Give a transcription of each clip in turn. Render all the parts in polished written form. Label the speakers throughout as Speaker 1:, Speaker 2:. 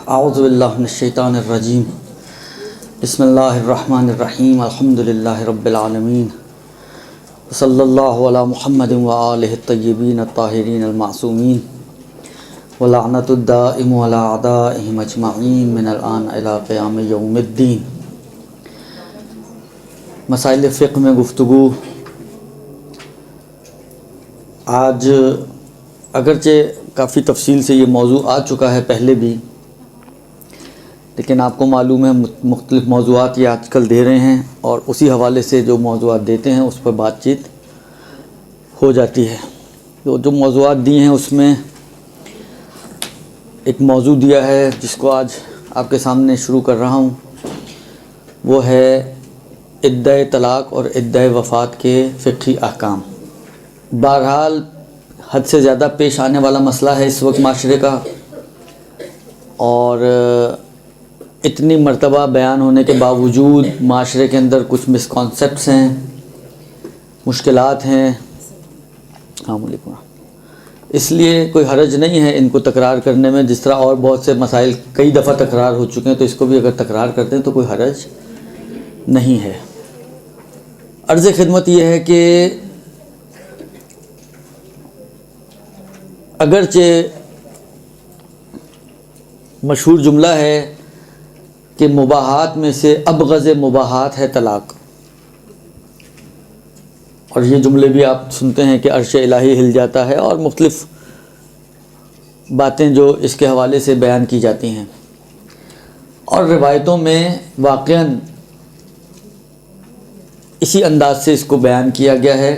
Speaker 1: اعوذ باللہ من الشیطان الرجیم بسم اللہ الرحمن الرحیم الحمدللہ رب العالمین صلی اللہ علی محمد وآلہ الطیبین الطاہرین المعصومین ولعنت الدائم علی اعدائہم اجمعین من الآن الی قیام یوم الدین۔ مسائل فقہ میں گفتگو آج اگرچہ کافی تفصیل سے یہ موضوع آ چکا ہے پہلے بھی، لیکن آپ کو معلوم ہے مختلف موضوعات یہ آج کل دے رہے ہیں اور اسی حوالے سے جو موضوعات دیتے ہیں اس پر بات چیت ہو جاتی ہے۔ تو جو موضوعات دی ہیں اس میں ایک موضوع دیا ہے جس کو آج آپ کے سامنے شروع کر رہا ہوں، وہ ہے عدہ طلاق اور عدہ وفات کے فقہی احکام۔ بہرحال حد سے زیادہ پیش آنے والا مسئلہ ہے اس وقت معاشرے کا، اور اتنی مرتبہ بیان ہونے کے باوجود معاشرے کے اندر کچھ مسکانسیپٹس ہیں، مشکلات ہیں۔ السلام علیکم۔ اس لیے کوئی حرج نہیں ہے ان کو تکرار کرنے میں، جس طرح اور بہت سے مسائل کئی دفعہ تکرار ہو چکے ہیں، تو اس کو بھی اگر تکرار کرتے ہیں تو کوئی حرج نہیں ہے۔ عرض خدمت یہ ہے کہ اگرچہ مشہور جملہ ہے کہ مباحات میں سے ابغض مباحات ہے طلاق، اور یہ جملے بھی آپ سنتے ہیں کہ عرش الہی ہل جاتا ہے، اور مختلف باتیں جو اس کے حوالے سے بیان کی جاتی ہیں، اور روایتوں میں واقعاً اسی انداز سے اس کو بیان کیا گیا ہے،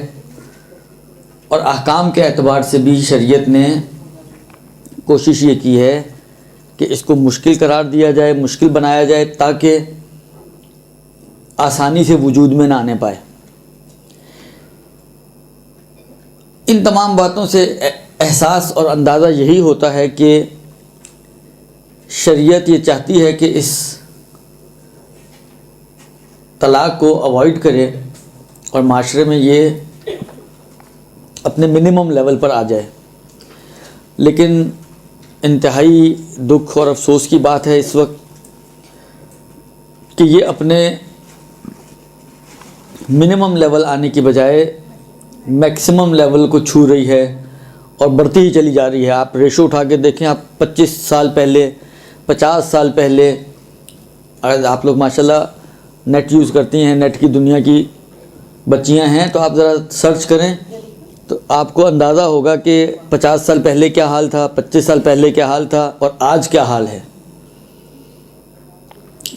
Speaker 1: اور احکام کے اعتبار سے بھی شریعت نے کوشش یہ کی ہے کہ اس کو مشکل قرار دیا جائے، مشکل بنایا جائے، تاکہ آسانی سے وجود میں نہ آنے پائے۔ ان تمام باتوں سے احساس اور اندازہ یہی ہوتا ہے کہ شریعت یہ چاہتی ہے کہ اس طلاق کو اوائڈ کرے اور معاشرے میں یہ اپنے منیمم لیول پر آ جائے۔ لیکن انتہائی دکھ اور افسوس کی بات ہے اس وقت کہ یہ اپنے منیمم لیول آنے کی بجائے میکسیمم لیول کو چھو رہی ہے اور بڑھتی ہی چلی جا رہی ہے۔ آپ ریشو اٹھا کے دیکھیں، آپ 25 سال پہلے، 50 سال پہلے، اگر آپ لوگ ماشاءاللہ نیٹ یوز کرتی ہیں، نیٹ کی دنیا کی بچیاں ہیں، تو آپ ذرا سرچ کریں تو آپ کو اندازہ ہوگا کہ 50 سال پہلے کیا حال تھا، 25 سال پہلے کیا حال تھا، اور آج کیا حال ہے،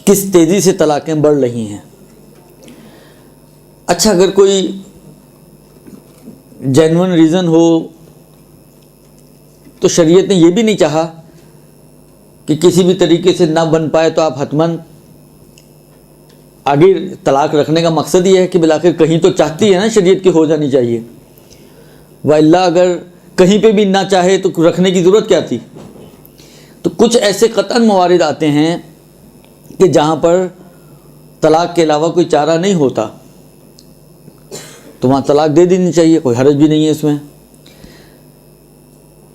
Speaker 1: کس تیزی سے طلاقیں بڑھ رہی ہیں۔ اچھا، اگر کوئی جینون ریزن ہو تو شریعت نے یہ بھی نہیں چاہا کہ کسی بھی طریقے سے نہ بن پائے تو آپ حتماً آگے طلاق رکھنے کا مقصد یہ ہے کہ بالآخر کہیں تو چاہتی ہے نا شریعت کی ہو جانی چاہیے، وَإِلَّا اگر کہیں پہ بھی نہ چاہے تو رکھنے کی ضرورت کیا تھی۔ تو کچھ ایسے قطعاً موارد آتے ہیں کہ جہاں پر طلاق کے علاوہ کوئی چارہ نہیں ہوتا، تو وہاں طلاق دے دینی چاہیے، کوئی حرج بھی نہیں ہے اس میں۔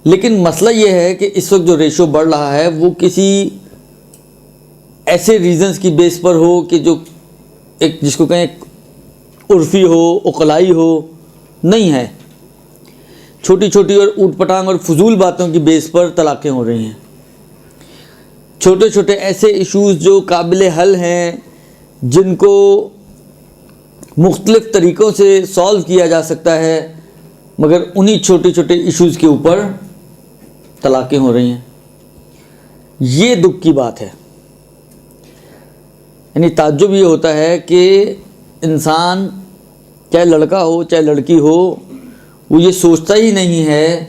Speaker 1: لیکن مسئلہ یہ ہے کہ اس وقت جو ریشو بڑھ رہا ہے وہ کسی ایسے ریزنز کی بیس پر ہو کہ جو ایک جس کو کہیں عرفی ہو، عقلائی ہو، نہیں ہے۔ چھوٹی چھوٹی اور اوٹ پٹانگ اور فضول باتوں کی بیس پر طلاقیں ہو رہی ہیں۔ چھوٹے چھوٹے ایسے ایشوز جو قابل حل ہیں، جن کو مختلف طریقوں سے سولو کیا جا سکتا ہے، مگر انہی چھوٹے چھوٹے ایشوز کے اوپر طلاقیں ہو رہی ہیں۔ یہ دکھ کی بات ہے۔ یعنی تعجب یہ ہوتا ہے کہ انسان چاہے لڑکا ہو چاہے لڑکی ہو، وہ یہ سوچتا ہی نہیں ہے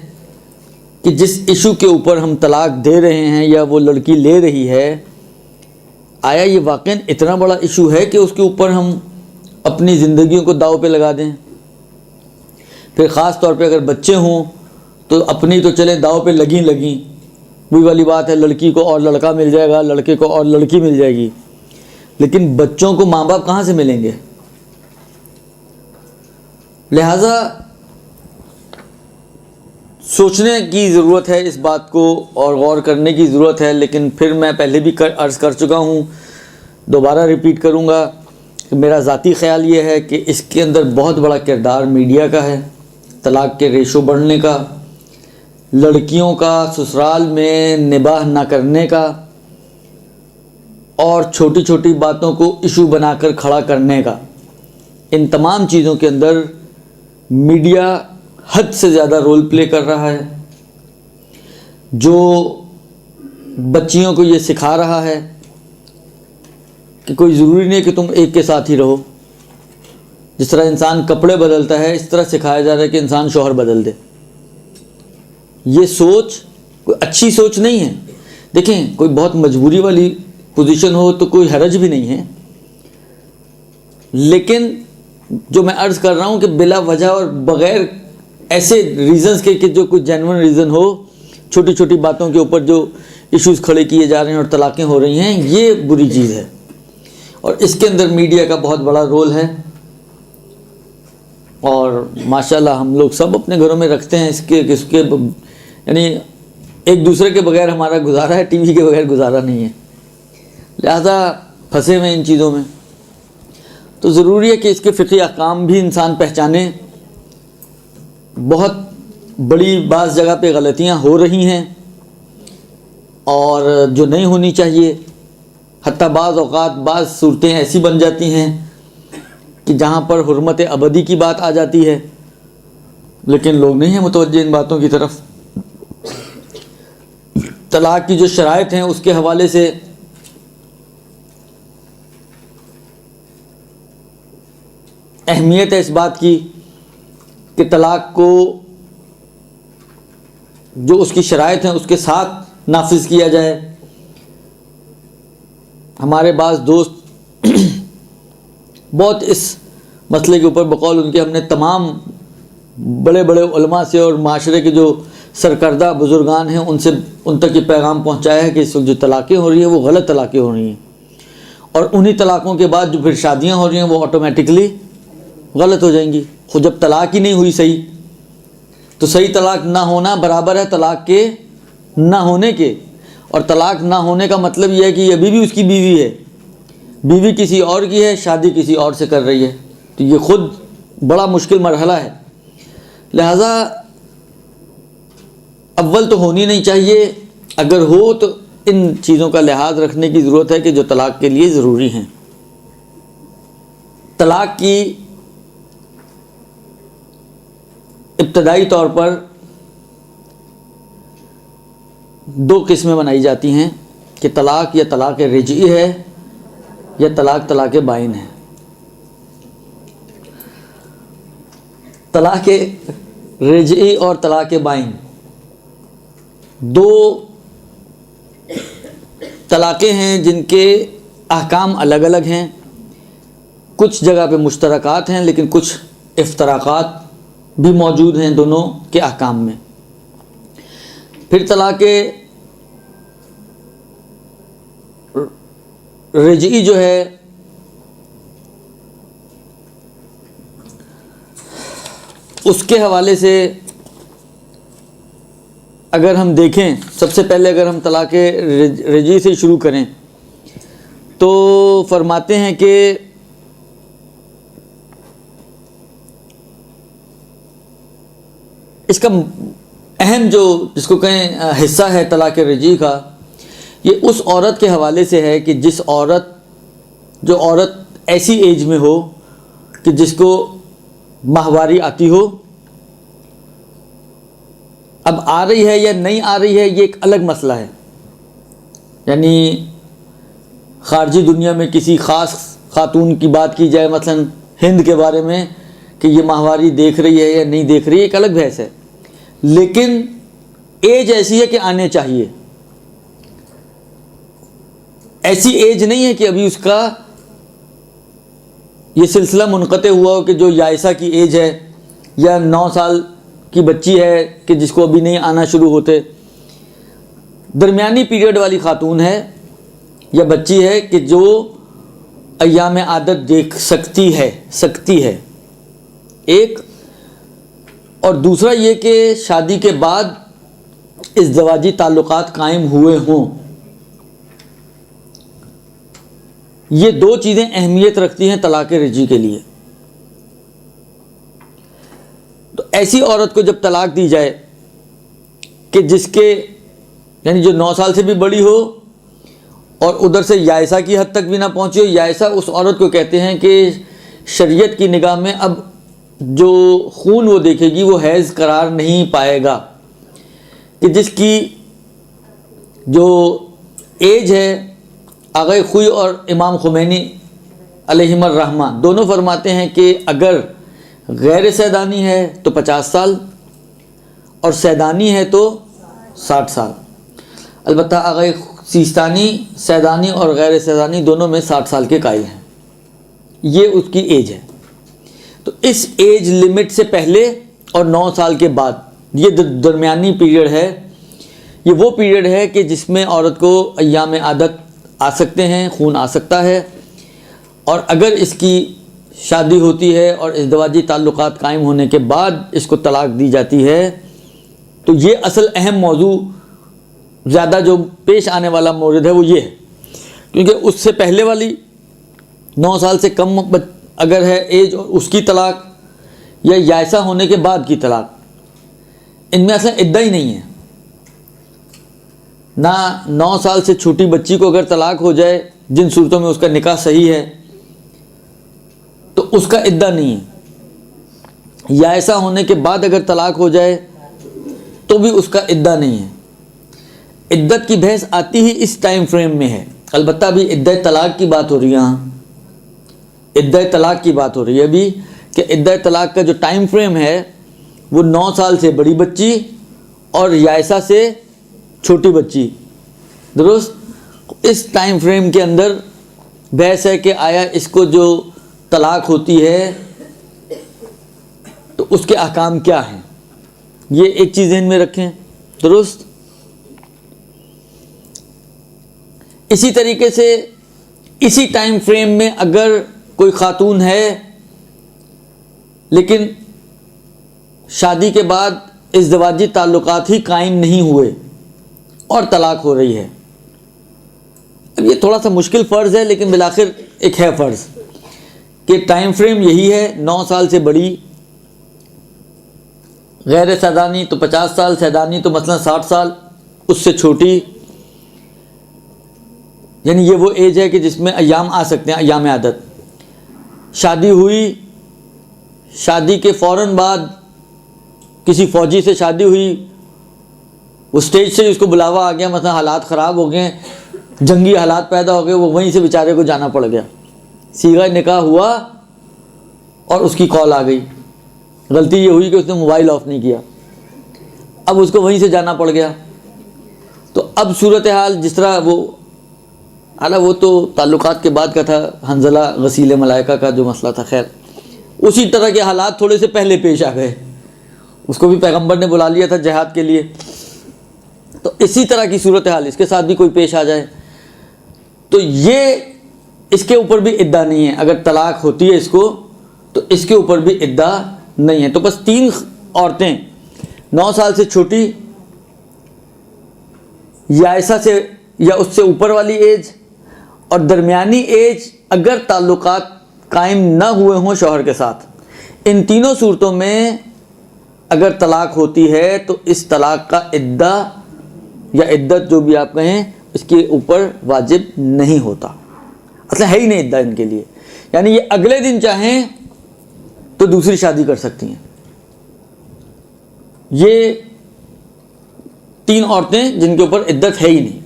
Speaker 1: کہ جس ایشو کے اوپر ہم طلاق دے رہے ہیں یا وہ لڑکی لے رہی ہے، آیا یہ واقعاً اتنا بڑا ایشو ہے کہ اس کے اوپر ہم اپنی زندگیوں کو داؤ پہ لگا دیں۔ پھر خاص طور پہ اگر بچے ہوں تو اپنی تو چلیں داؤ پہ لگیں، وہی والی بات ہے، لڑکی کو اور لڑکا مل جائے گا، لڑکے کو اور لڑکی مل جائے گی، لیکن بچوں کو ماں باپ کہاں سے ملیں گے؟ لہٰذا سوچنے کی ضرورت ہے اس بات کو اور غور کرنے کی ضرورت ہے، لیکن پھر میں پہلے بھی عرض کر چکا ہوں، دوبارہ ریپیٹ کروں گا کہ میرا ذاتی خیال یہ ہے کہ اس کے اندر بہت بڑا کردار میڈیا کا ہے، طلاق کے ریشو بڑھنے کا، لڑکیوں کا سسرال میں نباہ نہ کرنے کا، اور چھوٹی چھوٹی باتوں کو ایشو بنا کر کھڑا کرنے کا۔ ان تمام چیزوں کے اندر میڈیا حد سے زیادہ رول پلے کر رہا ہے، جو بچیوں کو یہ سکھا رہا ہے کہ کوئی ضروری نہیں کہ تم ایک کے ساتھ ہی رہو، جس طرح انسان کپڑے بدلتا ہے اس طرح سکھایا جا رہا ہے کہ انسان شوہر بدل دے۔ یہ سوچ کوئی اچھی سوچ نہیں ہے۔ دیکھیں، کوئی بہت مجبوری والی پوزیشن ہو تو کوئی حرج بھی نہیں ہے، لیکن جو میں عرض کر رہا ہوں کہ بلا وجہ اور بغیر ایسے ریزنز کے کہ جو کوئی جینوئن ریزن ہو، چھوٹی چھوٹی باتوں کے اوپر جو ایشوز کھڑے کیے جا رہے ہیں اور طلاقیں ہو رہی ہیں، یہ بری چیز ہے، اور اس کے اندر میڈیا کا بہت بڑا رول ہے۔ اور ماشاءاللہ ہم لوگ سب اپنے گھروں میں رکھتے ہیں اس کے یعنی ایک دوسرے کے بغیر ہمارا گزارا ہے، ٹی وی کے بغیر گزارا نہیں ہے، لہذا پھنسے ہوئے ان چیزوں میں۔ تو ضروری ہے کہ اس کے فقہی احکام بھی انسان پہچانے۔ بہت بڑی بعض جگہ پہ غلطیاں ہو رہی ہیں اور جو نہیں ہونی چاہیے، حتیٰ بعض اوقات بعض صورتیں ایسی بن جاتی ہیں کہ جہاں پر حرمت ابدی کی بات آ جاتی ہے، لیکن لوگ نہیں ہیں متوجہ ان باتوں کی طرف۔ طلاق کی جو شرائط ہیں اس کے حوالے سے اہمیت ہے اس بات کی کہ طلاق کو جو اس کی شرائط ہیں اس کے ساتھ نافذ کیا جائے۔ ہمارے بعض دوست بہت اس مسئلے کے اوپر بقول ان کے ہم نے تمام بڑے بڑے علماء سے اور معاشرے کے جو سرکردہ بزرگان ہیں ان تک یہ پیغام پہنچایا ہے کہ اس وقت جو طلاقیں ہو رہی ہیں وہ غلط طلاقیں ہو رہی ہیں، اور انہی طلاقوں کے بعد جو پھر شادیاں ہو رہی ہیں وہ آٹومیٹکلی غلط ہو جائیں گی۔ خود جب طلاق ہی نہیں ہوئی صحیح، تو صحیح طلاق نہ ہونا برابر ہے طلاق کے نہ ہونے کے، اور طلاق نہ ہونے کا مطلب یہ ہے کہ یہ ابھی بھی اس کی بیوی ہے، بیوی کسی اور کی ہے، شادی کسی اور سے کر رہی ہے، تو یہ خود بڑا مشکل مرحلہ ہے۔ لہذا اول تو ہونی نہیں چاہیے، اگر ہو تو ان چیزوں کا لحاظ رکھنے کی ضرورت ہے کہ جو طلاق کے لیے ضروری ہیں۔ طلاق کی ابتدائی طور پر دو قسمیں بنائی جاتی ہیں کہ طلاق یا طلاق رجعی ہے یا طلاق بائن ہے۔ طلاق رجعی اور طلاق بائن دو طلاقیں ہیں جن کے احکام الگ الگ ہیں، کچھ جگہ پہ مشترکات ہیں لیکن کچھ افتراقات بھی موجود ہیں دونوں کے احکام میں۔ پھر طلاق رجعی جو ہے اس کے حوالے سے اگر ہم دیکھیں، سب سے پہلے اگر ہم طلاق رجعی سے شروع کریں تو فرماتے ہیں کہ اس کا اہم جو جس کو کہیں حصہ ہے طلاق رجعی کا، یہ اس عورت کے حوالے سے ہے کہ جو عورت ایسی ایج میں ہو کہ جس کو ماہواری آتی ہو، اب آ رہی ہے یا نہیں آ رہی ہے یہ ایک الگ مسئلہ ہے، یعنی خارجی دنیا میں کسی خاص خاتون کی بات کی جائے، مثلا ہند کے بارے میں کہ یہ ماہواری دیکھ رہی ہے یا نہیں دیکھ رہی ہے، ایک الگ بحث ہے، لیکن ایج ایسی ہے کہ آنے چاہیے۔ ایسی ایج نہیں ہے کہ ابھی اس کا یہ سلسلہ منقطع ہوا ہو کہ جو یائسہ کی ایج ہے یا 9 سال کی بچی ہے کہ جس کو ابھی نہیں آنا شروع ہوتے، درمیانی پیریڈ والی خاتون ہے یا بچی ہے کہ جو ایام عادت دیکھ سکتی ہے۔ ایک اور دوسرا یہ کہ شادی کے بعد ازدواجی تعلقات قائم ہوئے ہوں. یہ دو چیزیں اہمیت رکھتی ہیں طلاق رجعی کے لیے. تو ایسی عورت کو جب طلاق دی جائے کہ جس کے یعنی جو 9 سال سے بھی بڑی ہو اور ادھر سے یائسہ کی حد تک بھی نہ پہنچی ہو. یائسہ اس عورت کو کہتے ہیں کہ شریعت کی نگاہ میں اب جو خون وہ دیکھے گی وہ حیض قرار نہیں پائے گا, کہ جس کی جو ایج ہے. آغا خوئی اور امام خمینی علیہم الرحمہ دونوں فرماتے ہیں کہ اگر غیر سیدانی ہے تو 50 سال اور سیدانی ہے تو 60 سال. البتہ آغا سیستانی سیدانی اور غیر سیدانی دونوں میں 60 سال کے قائل ہیں. یہ اس کی ایج ہے. تو اس ایج لمٹ سے پہلے اور 9 سال کے بعد یہ درمیانی پیریڈ ہے. یہ وہ پیریڈ ہے کہ جس میں عورت کو ایام عادت آ سکتے ہیں, خون آ سکتا ہے, اور اگر اس کی شادی ہوتی ہے اور ازدواجی تعلقات قائم ہونے کے بعد اس کو طلاق دی جاتی ہے تو یہ اصل اہم موضوع زیادہ جو پیش آنے والا مورد ہے وہ یہ ہے, کیونکہ اس سے پہلے والی 9 سال سے کم اگر ہے ایج اور اس کی طلاق یا یائسہ ہونے کے بعد کی طلاق, ان میں اصلا عدہ ہی نہیں ہے. نہ 9 سال سے چھوٹی بچی کو اگر طلاق ہو جائے جن صورتوں میں اس کا نکاح صحیح ہے تو اس کا عدہ نہیں ہے. یائسہ ہونے کے بعد اگر طلاق ہو جائے تو بھی اس کا عدہ نہیں ہے. عدت کی بحث آتی ہی اس ٹائم فریم میں ہے. البتہ ابھی عدہ طلاق کی بات ہو رہی ہے. ہاں عدہ طلاق کی بات ہو رہی ہے ابھی, کہ عدہ طلاق کا جو ٹائم فریم ہے وہ 9 سال سے بڑی بچی اور یائسہ سے چھوٹی بچی. درست اس ٹائم فریم کے اندر بحث ہے کہ آیا اس کو جو طلاق ہوتی ہے تو اس کے احکام کیا ہیں. یہ ایک چیز ذہن میں رکھیں. درست اسی طریقے سے اسی ٹائم فریم میں اگر کوئی خاتون ہے لیکن شادی کے بعد ازدواجی تعلقات ہی قائم نہیں ہوئے اور طلاق ہو رہی ہے. اب یہ تھوڑا سا مشکل فرض ہے لیکن بالآخر ایک ہے فرض کہ ٹائم فریم یہی ہے 9 سال سے بڑی, غیر سیدانی تو 50 سال, سیدانی تو مثلا 60 سال, اس سے چھوٹی, یعنی یہ وہ ایج ہے کہ جس میں ایام آ سکتے ہیں, ایام عادت. شادی ہوئی, شادی کے فوراً بعد کسی فوجی سے شادی ہوئی, وہ اسٹیج سے اس کو بلاوا آ گیا, مثلا حالات خراب ہو گئے, جنگی حالات پیدا ہو گئے, وہ وہیں سے بیچارے کو جانا پڑ گیا. صیغہ نکاح ہوا اور اس کی کال آ گئی. غلطی یہ ہوئی کہ اس نے موبائل آف نہیں کیا, اب اس کو وہیں سے جانا پڑ گیا. تو اب صورتحال جس طرح وہ تو تعلقات کے بعد کا تھا, حنظلہ غسیل ملائکہ کا جو مسئلہ تھا, خیر اسی طرح کے حالات تھوڑے سے پہلے پیش آ گئے. اس کو بھی پیغمبر نے بلا لیا تھا جہاد کے لیے. تو اسی طرح کی صورتحال اس کے ساتھ بھی کوئی پیش آ جائے تو یہ اس کے اوپر بھی عدہ نہیں ہے. اگر طلاق ہوتی ہے اس کو تو اس کے اوپر بھی عدہ نہیں ہے. تو بس 3 عورتیں 9 سال سے چھوٹی, یائسہ سے یا اس سے اوپر والی ایج, اور درمیانی ایج اگر تعلقات قائم نہ ہوئے ہوں شوہر کے ساتھ. ان تینوں صورتوں میں اگر طلاق ہوتی ہے تو اس طلاق کا عدہ یا عدت جو بھی آپ کہیں اس کے اوپر واجب نہیں ہوتا. اصلا ہے ہی نہیں عدہ ان کے لیے. یعنی یہ اگلے دن چاہیں تو دوسری شادی کر سکتی ہیں. یہ 3 عورتیں جن کے اوپر عدت ہے ہی نہیں.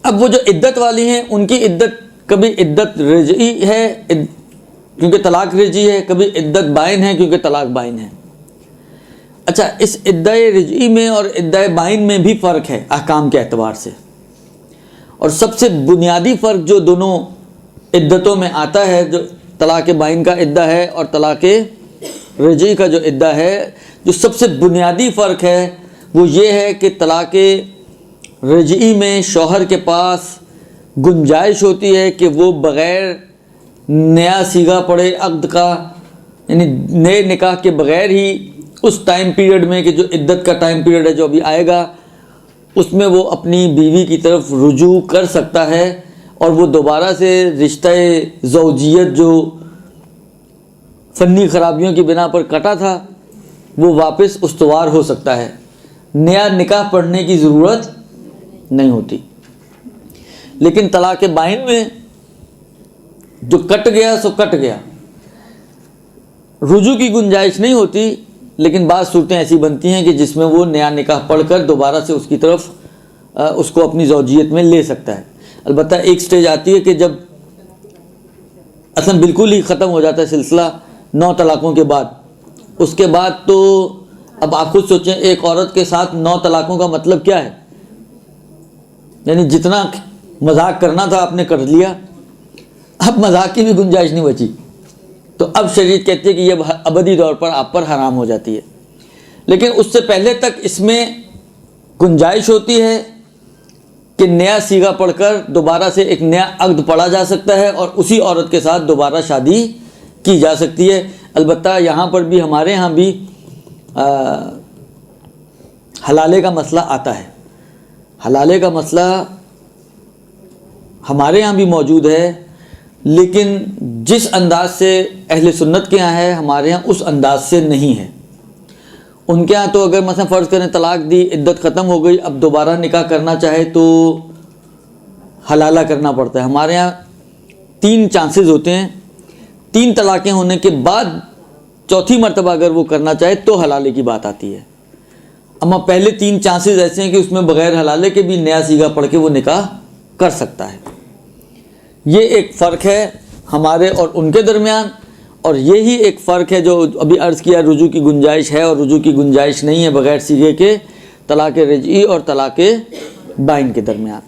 Speaker 1: اب وہ جو عدت والی ہیں ان کی عدت کبھی عدت رجعی ہے کیونکہ طلاق رجعی ہے, کبھی عدت بائن ہے کیونکہ طلاق بائن ہے. اچھا, اس عدہ رجعی میں اور عدہ بائن میں بھی فرق ہے احکام کے اعتبار سے, اور سب سے بنیادی فرق جو دونوں عدتوں میں آتا ہے, جو طلاق بائن کا عدہ ہے اور طلاق رجعی کا جو عدہ ہے, جو سب سے بنیادی فرق ہے وہ یہ ہے کہ طلاق رجعی میں شوہر کے پاس گنجائش ہوتی ہے کہ وہ بغیر نیا صیغہ پڑے عقد کا یعنی نئے نکاح کے بغیر ہی اس ٹائم پیریڈ میں کہ جو عدت کا ٹائم پیریڈ ہے جو ابھی آئے گا اس میں وہ اپنی بیوی کی طرف رجوع کر سکتا ہے اور وہ دوبارہ سے رشتہ زوجیت جو فنی خرابیوں کی بنا پر کٹا تھا وہ واپس استوار ہو سکتا ہے. نیا نکاح پڑھنے کی ضرورت نہیں ہوتی. لیکن طلاق بائن میں جو کٹ گیا سو کٹ گیا, رجوع کی گنجائش نہیں ہوتی. لیکن بعض صورتیں ایسی بنتی ہیں کہ جس میں وہ نیا نکاح پڑھ کر دوبارہ سے اس کی طرف اس کو اپنی زوجیت میں لے سکتا ہے. البتہ ایک سٹیج آتی ہے کہ جب اصلا بالکل ہی ختم ہو جاتا ہے سلسلہ 9 طلاقوں کے بعد. اس کے بعد تو اب آپ خود سوچیں ایک عورت کے ساتھ 9 طلاقوں کا مطلب کیا ہے. یعنی جتنا مذاق کرنا تھا آپ نے کر لیا, اب مذاق کی بھی گنجائش نہیں بچی. تو اب شریعت کہتی ہے کہ یہ ابدی طور پر آپ پر حرام ہو جاتی ہے. لیکن اس سے پہلے تک اس میں گنجائش ہوتی ہے کہ نیا صیغہ پڑھ کر دوبارہ سے ایک نیا عقد پڑھا جا سکتا ہے اور اسی عورت کے ساتھ دوبارہ شادی کی جا سکتی ہے. البتہ یہاں پر بھی ہمارے ہاں بھی حلالے کا مسئلہ آتا ہے. حلالے کا مسئلہ ہمارے ہاں بھی موجود ہے, لیکن جس انداز سے اہل سنت کے یہاں ہے ہمارے ہاں اس انداز سے نہیں ہے. ان کے ہاں تو اگر مثلا فرض کریں طلاق دی, عدت ختم ہو گئی, اب دوبارہ نکاح کرنا چاہے تو حلالہ کرنا پڑتا ہے. ہمارے ہاں 3 چانسز ہوتے ہیں. 3 طلاقیں ہونے کے بعد چوتھی مرتبہ اگر وہ کرنا چاہے تو حلالے کی بات آتی ہے. اما پہلے 3 چانسز ایسے ہیں کہ اس میں بغیر حلالے کے بھی نیا صیغہ پڑھ کے وہ نکاح کر سکتا ہے. یہ ایک فرق ہے ہمارے اور ان کے درمیان, اور یہی ایک فرق ہے جو ابھی عرض کیا رجوع کی گنجائش ہے اور رجوع کی گنجائش نہیں ہے بغیر صیغے کے طلاق رجعی اور طلاق بائن کے درمیان.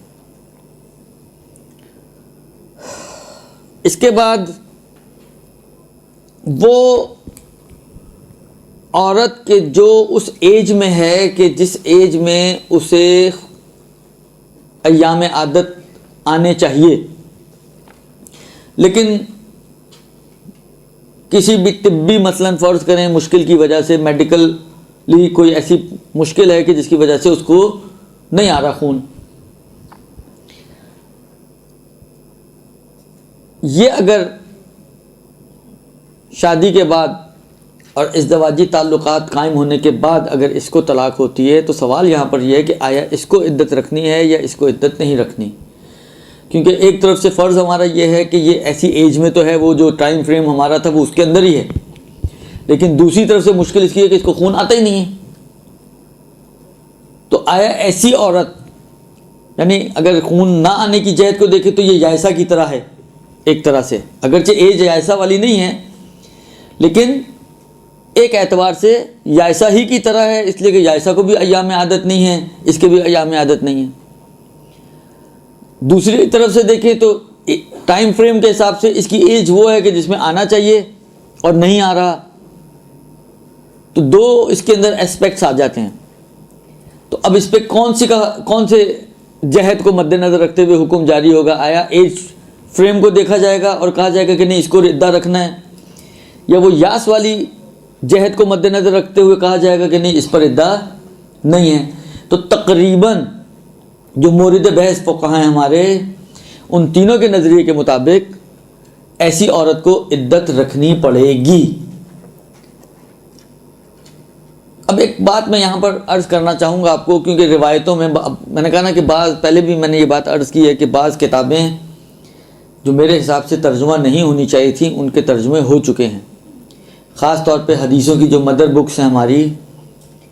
Speaker 1: اس کے بعد وہ عورت کے جو اس ایج میں ہے کہ جس ایج میں اسے ایام عادت آنے چاہیے, لیکن کسی بھی طبی مثلاً فرض کریں مشکل کی وجہ سے میڈیکلی کوئی ایسی مشکل ہے کہ جس کی وجہ سے اس کو نہیں آ رہا خون, یہ اگر شادی کے بعد اور ازدواجی تعلقات قائم ہونے کے بعد اگر اس کو طلاق ہوتی ہے تو سوال یہاں پر یہ ہے کہ آیا اس کو عدت رکھنی ہے یا اس کو عدت نہیں رکھنی. کیونکہ ایک طرف سے فرض ہمارا یہ ہے کہ یہ ایسی ایج میں تو ہے, وہ جو ٹائم فریم ہمارا تھا وہ اس کے اندر ہی ہے, لیکن دوسری طرف سے مشکل اس کی ہے کہ اس کو خون آتا ہی نہیں ہے. تو آیا ایسی عورت, یعنی اگر خون نہ آنے کی جہت کو دیکھے تو یہ یائسہ کی طرح ہے ایک طرح سے, اگرچہ ایج یائسہ والی نہیں ہے لیکن ایک اعتبار سے یائسہ ہی کی طرح ہے, اس لیے کہ یائسہ کو بھی ایام عادت نہیں ہے, اس کے بھی ایام عادت نہیں ہے. دوسری طرف سے دیکھیں تو ٹائم فریم کے حساب سے اس کی ایج وہ ہے کہ جس میں آنا چاہیے اور نہیں آ رہا, تو 2 اس کے اندر اسپیکٹس آ جاتے ہیں. تو اب اس پہ کون سے جہت کو مد نظر رکھتے ہوئے حکم جاری ہوگا؟ آیا ایج فریم کو دیکھا جائے گا اور کہا جائے گا کہ نہیں اس کو عدہ رکھنا ہے, یا وہ یاس والی جہت کو مد نظر رکھتے ہوئے کہا جائے گا کہ نہیں اس پر عدہ نہیں ہے؟ تو تقریباً جو مورد بحث فقہاء ہیں ہمارے, ان تینوں کے نظریے کے مطابق ایسی عورت کو عدت رکھنی پڑے گی. اب ایک بات میں یہاں پر عرض کرنا چاہوں گا آپ کو, کیونکہ روایتوں میں نے کہا نا کہ پہلے بھی میں نے یہ بات عرض کی ہے کہ بعض کتابیں جو میرے حساب سے ترجمہ نہیں ہونی چاہیے تھیں ان کے ترجمے ہو چکے ہیں. خاص طور پہ حدیثوں کی جو مدر بکس ہیں ہماری,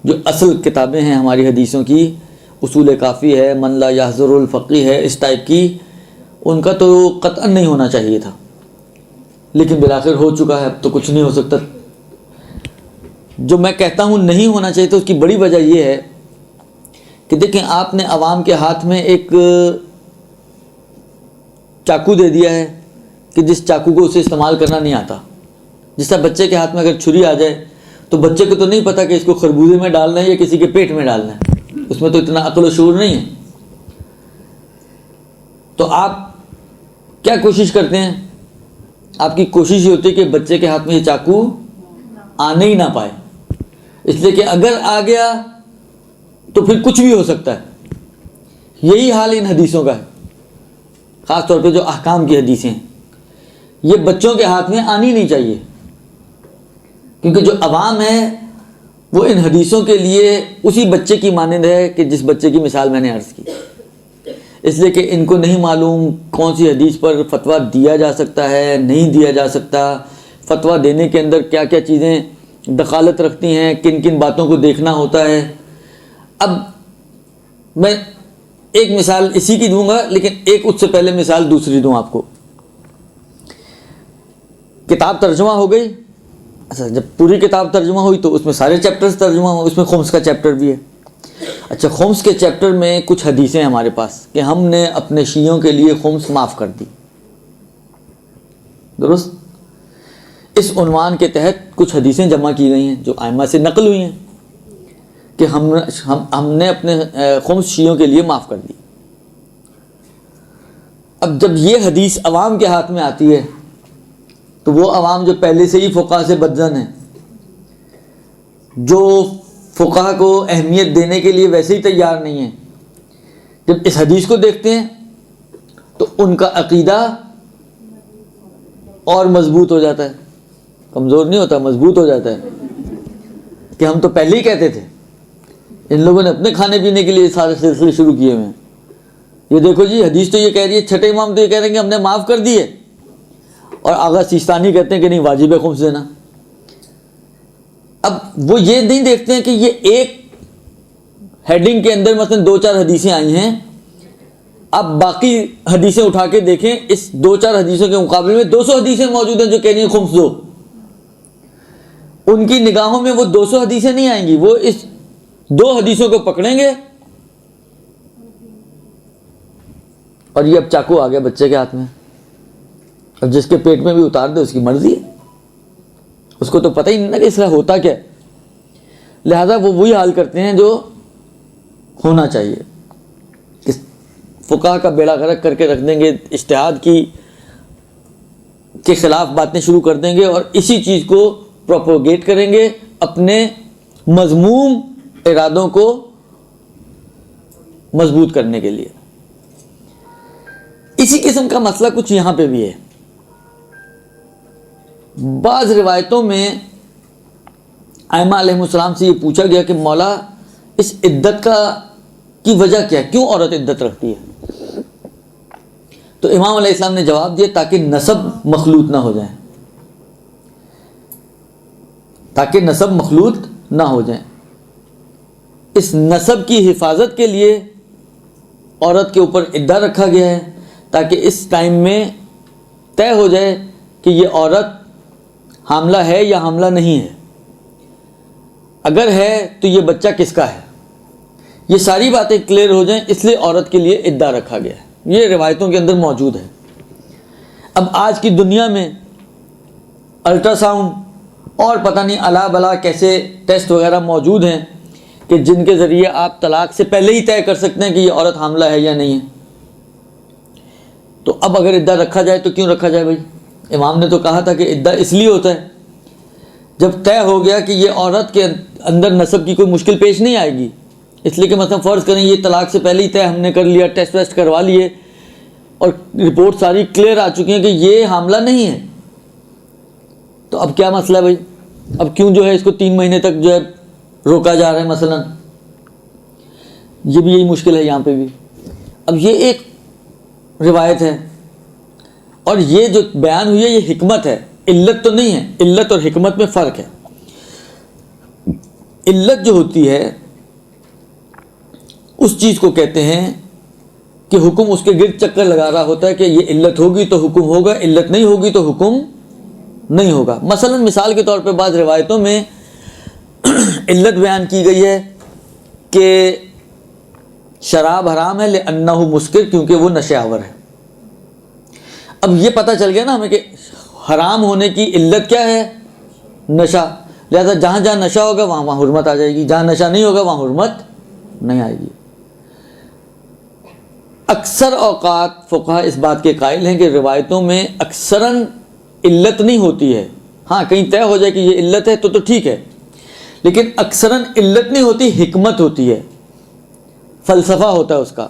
Speaker 1: جو اصل کتابیں ہیں ہماری حدیثوں کی, اصول کافی ہے, من لا یحضر الفقی ہے, اس ٹائپ کی, ان کا تو قطعاً نہیں ہونا چاہیے تھا, لیکن بالآخر ہو چکا ہے, اب تو کچھ نہیں ہو سکتا. جو میں کہتا ہوں نہیں ہونا چاہیے تو اس کی بڑی وجہ یہ ہے کہ دیکھیں آپ نے عوام کے ہاتھ میں ایک چاقو دے دیا ہے کہ جس چاقو کو اسے استعمال کرنا نہیں آتا. جس طرح بچے کے ہاتھ میں اگر چھری آ جائے تو بچے کو تو نہیں پتا کہ اس کو خربوزے میں ڈالنا ہے یا کسی کے پیٹ میں ڈالنا ہے, اس میں تو اتنا عقل و شعور نہیں ہے. تو آپ کیا کوشش کرتے ہیں؟ آپ کی کوشش یہ ہوتی ہے کہ بچے کے ہاتھ میں یہ چاقو آنے ہی نہ پائے، اس لیے کہ اگر آ گیا تو پھر کچھ بھی ہو سکتا ہے۔ یہی حال ان حدیثوں کا ہے، خاص طور پہ جو احکام کی حدیثیں ہیں، یہ بچوں کے ہاتھ میں آنی نہیں چاہیے، کیونکہ جو عوام ہے وہ ان حدیثوں کے لیے اسی بچے کی مانند ہے کہ جس بچے کی مثال میں نے عرض کی، اس لیے کہ ان کو نہیں معلوم کون سی حدیث پر فتویٰ دیا جا سکتا ہے، نہیں دیا جا سکتا، فتویٰ دینے کے اندر کیا کیا چیزیں دخالت رکھتی ہیں، کن کن باتوں کو دیکھنا ہوتا ہے۔ اب میں ایک مثال اسی کی دوں گا، لیکن ایک اس سے پہلے مثال دوسری دوں آپ کو۔ کتاب ترجمہ ہو گئی، اچھا جب پوری کتاب ترجمہ ہوئی تو اس میں سارے چیپٹرز ترجمہ ہوئے، اس میں خمس کا چیپٹر بھی ہے۔ اچھا خمس کے چیپٹر میں کچھ حدیثیں ہمارے پاس کہ ہم نے اپنے شیعوں کے لیے خمس معاف کر دی، درست؟ اس عنوان کے تحت کچھ حدیثیں جمع کی گئی ہیں جو ائمہ سے نقل ہوئی ہیں کہ ہم نے اپنے خمس شیعوں کے لیے معاف کر دی۔ اب جب یہ حدیث عوام کے ہاتھ میں آتی ہے تو وہ عوام جو پہلے سے ہی فقہا سے بدظن ہیں، جو فقہا کو اہمیت دینے کے لیے ویسے ہی تیار نہیں ہیں، جب اس حدیث کو دیکھتے ہیں تو ان کا عقیدہ اور مضبوط ہو جاتا ہے، کمزور نہیں ہوتا، مضبوط ہو جاتا ہے کہ ہم تو پہلے ہی کہتے تھے، ان لوگوں نے اپنے کھانے پینے کے لیے سارے سلسلے شروع کیے ہوئے ہیں۔ یہ دیکھو جی حدیث تو یہ کہہ رہی ہے، چھٹے امام تو یہ کہہ رہے ہیں کہ ہم نے معاف کر دیے، اور آغا سیستانی کہتے ہیں کہ نہیں واجب ہے خمس دینا۔ اب وہ یہ نہیں دیکھتے ہیں کہ یہ ایک ہیڈنگ کے اندر مثلا 2-4 حدیثیں آئی ہیں، اب باقی حدیثیں اٹھا کے دیکھیں، اس 2-4 حدیثوں کے مقابلے میں 200 حدیثیں موجود ہیں جو کہہ رہی ہیں خمس دو۔ ان کی نگاہوں میں وہ 200 حدیثیں نہیں آئیں گی، وہ اس 2 حدیثوں کو پکڑیں گے، اور یہ اب چاقو آ گیا بچے کے ہاتھ میں، اب جس کے پیٹ میں بھی اتار دے اس کی مرضی ہے، اس کو تو پتہ ہی نہیں نا کہ اس کا ہوتا کیا ہے، لہذا وہ وہی حال کرتے ہیں جو ہونا چاہیے، کہ فقہا کا بیڑا غرق کر کے رکھ دیں گے، اجتہاد کے خلاف باتیں شروع کر دیں گے، اور اسی چیز کو پروپوگیٹ کریں گے اپنے مذموم ارادوں کو مضبوط کرنے کے لیے۔ اسی قسم کا مسئلہ کچھ یہاں پہ بھی ہے۔ بعض روایتوں میں ائمہ علیہ السلام سے یہ پوچھا گیا کہ مولا اس عدت کی وجہ کیا ہے، کیوں عورت عدت رکھتی ہے؟ تو امام علیہ السلام نے جواب دیا تاکہ نسب مخلوط نہ ہو جائیں، تاکہ نسب مخلوط نہ ہو جائیں۔ اس نسب کی حفاظت کے لیے عورت کے اوپر عدہ رکھا گیا ہے، تاکہ اس ٹائم میں طے ہو جائے کہ یہ عورت حاملہ ہے یا حاملہ نہیں ہے، اگر ہے تو یہ بچہ کس کا ہے، یہ ساری باتیں کلیئر ہو جائیں، اس لیے عورت کے لیے عدہ رکھا گیا ہے۔ یہ روایتوں کے اندر موجود ہے۔ اب آج کی دنیا میں الٹرا ساؤنڈ اور پتہ نہیں الا بلا کیسے ٹیسٹ وغیرہ موجود ہیں کہ جن کے ذریعے آپ طلاق سے پہلے ہی طے کر سکتے ہیں کہ یہ عورت حاملہ ہے یا نہیں ہے۔ تو اب اگر عدہ رکھا جائے تو کیوں رکھا جائے بھائی؟ امام نے تو کہا تھا کہ عدہ اس لیے ہوتا ہے جب طے ہو گیا کہ یہ عورت کے اندر نسب کی کوئی مشکل پیش نہیں آئے گی، اس لیے کہ مثلا فرض کریں یہ طلاق سے پہلے ہی طے ہم نے کر لیا، ٹیسٹ ویسٹ کروا لیے اور رپورٹ ساری کلیئر آ چکی ہیں کہ یہ حاملہ نہیں ہے، تو اب کیا مسئلہ ہے بھائی؟ اب کیوں جو ہے اس کو 3 مہینے تک جو ہے روکا جا رہا ہے مثلا؟ یہ بھی یہی مشکل ہے یہاں پہ بھی۔ اب یہ ایک روایت ہے، اور یہ جو بیان ہوئی ہے یہ حکمت ہے، علت تو نہیں ہے۔ علت اور حکمت میں فرق ہے۔ علت جو ہوتی ہے اس چیز کو کہتے ہیں کہ حکم اس کے گرد چکر لگا رہا ہوتا ہے کہ یہ علت ہوگی تو حکم ہوگا، علت نہیں ہوگی تو حکم نہیں ہوگا۔ مثلا مثال کے طور پہ بعض روایتوں میں علت بیان کی گئی ہے کہ شراب حرام ہے لأنہ مسکر، کیونکہ وہ نشہ آور ہے۔ اب یہ پتہ چل گیا نا ہمیں کہ حرام ہونے کی علت کیا ہے؟ نشہ، لہذا جہاں جہاں نشہ ہوگا وہاں وہاں حرمت آ جائے گی، جہاں نشہ نہیں ہوگا وہاں حرمت نہیں آئے گی۔ اکثر اوقات فقہا اس بات کے قائل ہیں کہ روایتوں میں اکثراً علت نہیں ہوتی ہے، ہاں کہیں طے ہو جائے کہ یہ علت ہے تو ٹھیک ہے، لیکن اکثراً علت نہیں ہوتی، حکمت ہوتی ہے، فلسفہ ہوتا ہے اس کا۔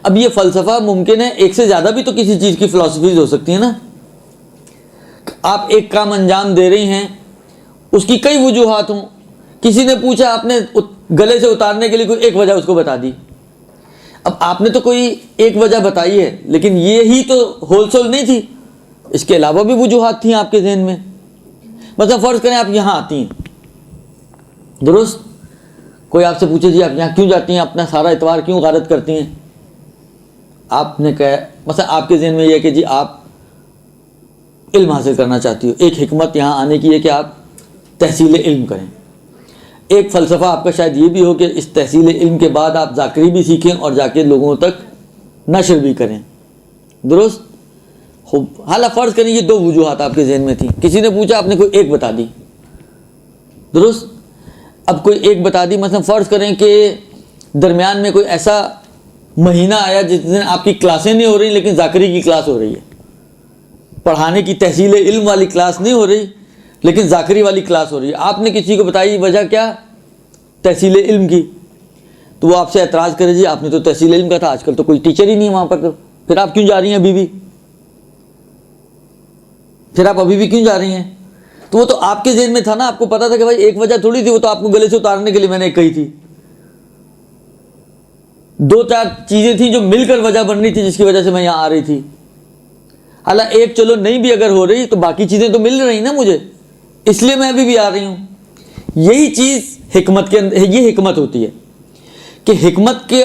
Speaker 1: اب یہ فلسفہ ممکن ہے ایک سے زیادہ بھی تو کسی چیز کی فلسفیز ہو سکتی ہیں نا۔ آپ ایک کام انجام دے رہی ہیں، اس کی کئی وجوہات ہوں، کسی نے پوچھا، آپ نے گلے سے اتارنے کے لیے کوئی ایک وجہ اس کو بتا دی۔ اب آپ نے تو کوئی ایک وجہ بتائی ہے، لیکن یہی تو ہول سول نہیں تھی، اس کے علاوہ بھی وجوہات تھیں آپ کے ذہن میں۔ مثلا فرض کریں آپ یہاں آتی ہیں، درست؟ کوئی آپ سے پوچھے جی آپ یہاں کیوں جاتی ہیں، اپنا سارا اتوار کیوں غارت کرتی ہیں؟ آپ نے کہا مثلا آپ کے ذہن میں یہ ہے کہ جی آپ علم حاصل کرنا چاہتی ہو، ایک حکمت یہاں آنے کی ہے کہ آپ تحصیل علم کریں۔ ایک فلسفہ آپ کا شاید یہ بھی ہو کہ اس تحصیل علم کے بعد آپ ذاکری بھی سیکھیں اور جا کے لوگوں تک نشر بھی کریں، درست؟ حالا فرض کریں یہ دو وجوہات آپ کے ذہن میں تھیں، کسی نے پوچھا، آپ نے کوئی ایک بتا دی، درست؟ اب کوئی ایک بتا دی، مثلا فرض کریں کہ درمیان میں کوئی ایسا مہینہ آیا جس دن آپ کی کلاسیں نہیں ہو رہی لیکن ذاکری کی کلاس ہو رہی ہے، پڑھانے کی تحصیل علم والی کلاس نہیں ہو رہی لیکن ذاکری والی کلاس ہو رہی ہے۔ آپ نے کسی کو بتائی وجہ کیا؟ تحصیل علم کی، تو وہ آپ سے اعتراض کرے جی آپ نے تو تحصیل علم کا تھا، آج کل تو کوئی ٹیچر ہی نہیں ہے وہاں پر، پھر آپ کیوں جا رہی ہیں ابھی بھی؟ پھر آپ ابھی بھی کیوں جا رہی ہیں؟ تو وہ تو آپ کے ذہن میں تھا نا، آپ کو پتا تھا کہ بھائی ایک وجہ تھوڑی تھی، وہ تو آپ کو گلے سے اتارنے کے لیے میں نے کہی تھی، دو چار چیزیں تھیں جو مل کر وجہ بن رہی تھی جس کی وجہ سے میں یہاں آ رہی تھی۔ حالانکہ ایک چلو نہیں بھی اگر ہو رہی تو باقی چیزیں تو مل رہی نا مجھے، اس لیے میں ابھی بھی آ رہی ہوں۔ یہی چیز حکمت کے اندر، یہ حکمت ہوتی ہے کہ حکمت کے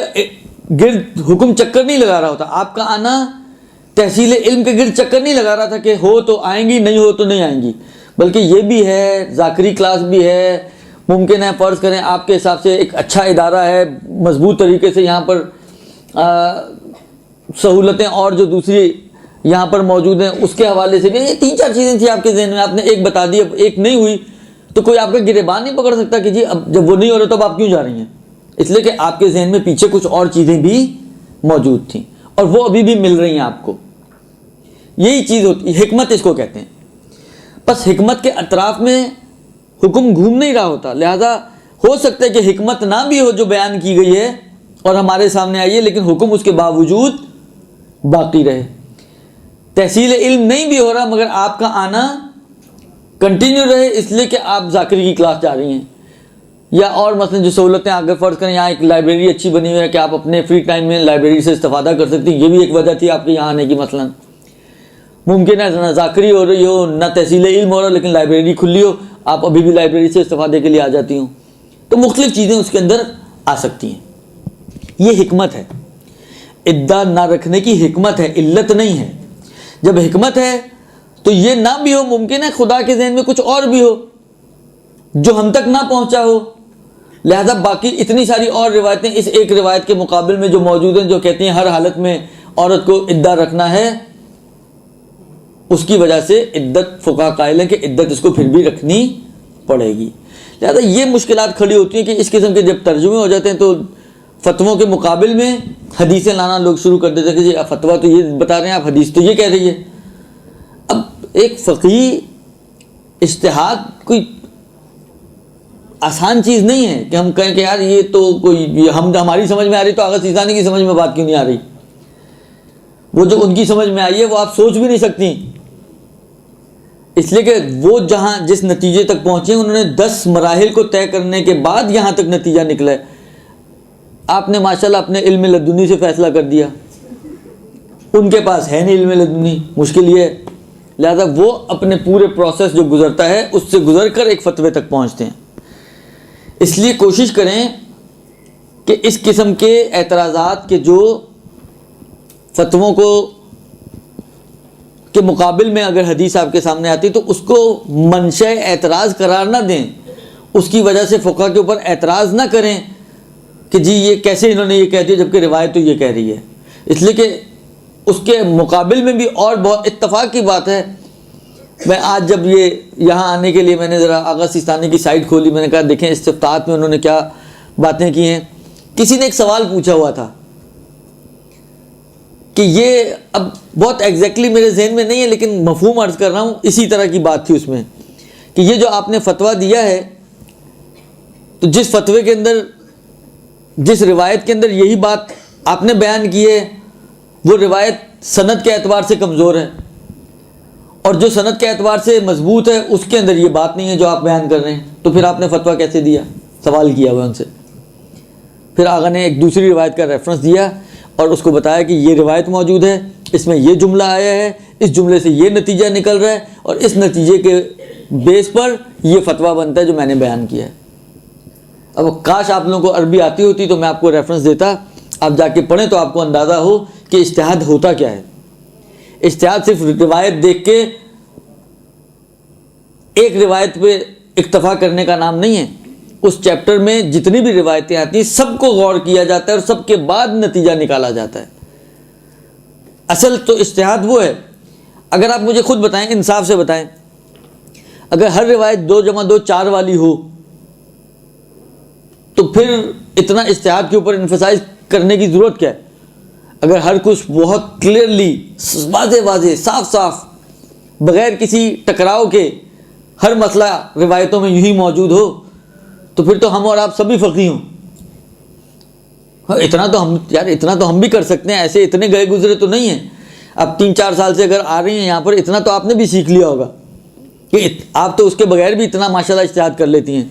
Speaker 1: گرد حکم چکر نہیں لگا رہا ہوتا، آپ کا آنا تحصیل علم کے گرد چکر نہیں لگا رہا تھا کہ ہو تو آئیں گی، نہیں ہو تو نہیں آئیں گی، بلکہ یہ بھی ہے، ذاکری کلاس بھی ہے، ممکن ہے فرض کریں آپ کے حساب سے ایک اچھا ادارہ ہے، مضبوط طریقے سے یہاں پر سہولتیں اور جو دوسری یہاں پر موجود ہیں اس کے حوالے سے بھی، یہ تین چار چیزیں تھیں آپ کے ذہن میں، آپ نے ایک بتا دی، اب ایک نہیں ہوئی تو کوئی آپ کا گریبان نہیں پکڑ سکتا کہ جی اب جب وہ نہیں ہو رہا تو اب آپ کیوں جا رہی ہیں، اس لیے کہ آپ کے ذہن میں پیچھے کچھ اور چیزیں بھی موجود تھیں اور وہ ابھی بھی مل رہی ہیں آپ کو۔ یہی چیز ہوتی ہے، حکمت اس کو کہتے ہیں۔ بس حکمت کے اطراف میں حکم گھوم نہیں رہا ہوتا، لہذا ہو سکتا ہے کہ حکمت نہ بھی ہو جو بیان کی گئی ہے اور ہمارے سامنے آئی ہے، لیکن حکم اس کے باوجود باقی رہے۔ تحصیل علم نہیں بھی ہو رہا مگر آپ کا آنا کنٹینیو رہے، اس لیے کہ آپ ذاکری کی کلاس جا رہی ہیں، یا اور مثلا جو سہولتیں اگر فرض کریں یہاں ایک لائبریری اچھی بنی ہوئی ہے کہ آپ اپنے فری ٹائم میں لائبریری سے استفادہ کر سکتی ہیں، یہ بھی ایک وجہ تھی آپ کے یہاں آنے کی۔ مثلا ممکن ہے نہ ذاکری ہو رہی ہو نہ تحصیل علم ہو رہا لیکن لائبریری کھلی ہو، آپ ابھی بھی لائبریری سے استفادے کے لیے آ جاتی ہوں، تو مختلف چیزیں اس کے اندر آ سکتی ہیں۔ یہ حکمت ہے، ادعا نہ رکھنے کی حکمت ہے، علت نہیں ہے۔ جب حکمت ہے تو یہ نہ بھی ہو، ممکن ہے خدا کے ذہن میں کچھ اور بھی ہو جو ہم تک نہ پہنچا ہو، لہذا باقی اتنی ساری اور روایتیں اس ایک روایت کے مقابل میں جو موجود ہیں جو کہتی ہیں ہر حالت میں عورت کو ادعا رکھنا ہے، اس کی وجہ سے عدت فقہا قائل ہیں کہ عدت اس کو پھر بھی رکھنی پڑے گی۔ لہذا یہ مشکلات کھڑی ہوتی ہیں کہ اس قسم کے جب ترجمے ہو جاتے ہیں تو فتووں کے مقابل میں حدیثیں لانا لوگ شروع کر دیتے ہیں کہ جی فتویٰ تو یہ بتا رہے ہیں، آپ حدیث تو یہ کہہ رہی ہے۔ اب ایک فقہی اجتہاد کوئی آسان چیز نہیں ہے کہ ہم کہیں کہ یار یہ تو کوئی ہماری سمجھ میں آ رہی تو آغا سیستانی کی سمجھ میں بات کیوں نہیں آ رہی؟ وہ جو ان کی سمجھ میں آئی ہے وہ آپ سوچ بھی نہیں سکتی، اس لیے کہ وہ جہاں جس نتیجے تک پہنچے انہوں نے 10 مراحل کو طے کرنے کے بعد یہاں تک نتیجہ نکلا ہے۔ آپ نے ماشاءاللہ اپنے علم لدنی سے فیصلہ کر دیا، ان کے پاس ہے نہیں علم لدنی، مشکل یہ ہے، لہذا وہ اپنے پورے پروسیس جو گزرتا ہے اس سے گزر کر ایک فتوے تک پہنچتے ہیں۔ اس لیے کوشش کریں کہ اس قسم کے اعتراضات کے جو فتووں کو کے مقابل میں اگر حدیث آپ کے سامنے آتی تو اس کو منشأ اعتراض قرار نہ دیں، اس کی وجہ سے فقہ کے اوپر اعتراض نہ کریں کہ جی یہ کیسے انہوں نے یہ کہہ دیا جبکہ روایت تو یہ کہہ رہی ہے، اس لیے کہ اس کے مقابل میں بھی اور بہت اتفاق کی بات ہے۔ میں آج جب یہ یہاں آنے کے لیے میں نے ذرا آغا سیستانی کی سائٹ کھولی، میں نے کہا دیکھیں استفتاحات میں انہوں نے کیا باتیں کی ہیں۔ کسی نے ایک سوال پوچھا ہوا تھا کہ یہ اب بہت ایگزیکٹلی میرے ذہن میں نہیں ہے لیکن مفہوم عرض کر رہا ہوں، اسی طرح کی بات تھی اس میں کہ یہ جو آپ نے فتویٰ دیا ہے، تو جس فتوے کے اندر، جس روایت کے اندر یہی بات آپ نے بیان کی ہے، وہ روایت سند کے اعتبار سے کمزور ہے، اور جو سند کے اعتبار سے مضبوط ہے اس کے اندر یہ بات نہیں ہے جو آپ بیان کر رہے ہیں، تو پھر آپ نے فتویٰ کیسے دیا؟ سوال کیا ہوا ان سے۔ پھر آقا نے ایک دوسری روایت کا ریفرنس دیا اور اس کو بتایا کہ یہ روایت موجود ہے، اس میں یہ جملہ آیا ہے، اس جملے سے یہ نتیجہ نکل رہا ہے، اور اس نتیجے کے بیس پر یہ فتویٰ بنتا ہے جو میں نے بیان کیا ہے۔ اب کاش آپ لوگوں کو عربی آتی ہوتی تو میں آپ کو ریفرنس دیتا، آپ جا کے پڑھیں تو آپ کو اندازہ ہو کہ اجتہاد ہوتا کیا ہے۔ اجتہاد صرف روایت دیکھ کے ایک روایت پہ اکتفا کرنے کا نام نہیں ہے۔ اس چیپٹر میں جتنی بھی روایتیں آتی ہیں سب کو غور کیا جاتا ہے اور سب کے بعد نتیجہ نکالا جاتا ہے۔ اصل تو اجتہاد وہ ہے۔ اگر آپ مجھے خود بتائیں، انصاف سے بتائیں، اگر ہر روایت 2 + 2 4 والی ہو تو پھر اتنا اجتہاد کے اوپر انفسائز کرنے کی ضرورت کیا ہے؟ اگر ہر کچھ بہت کلیئرلی، واضح صاف صاف، بغیر کسی ٹکراؤ کے ہر مسئلہ روایتوں میں یوں ہی موجود ہو تو پھر تو ہم اور آپ سبھی فقیہ ہوں۔ اتنا تو ہم بھی کر سکتے ہیں، ایسے اتنے گئے گزرے تو نہیں ہیں۔ اب 3-4 سال سے اگر آ رہی ہیں یہاں پر، اتنا تو آپ نے بھی سیکھ لیا ہوگا کہ آپ تو اس کے بغیر بھی اتنا ماشاءاللہ اجتہاد کر لیتی ہیں،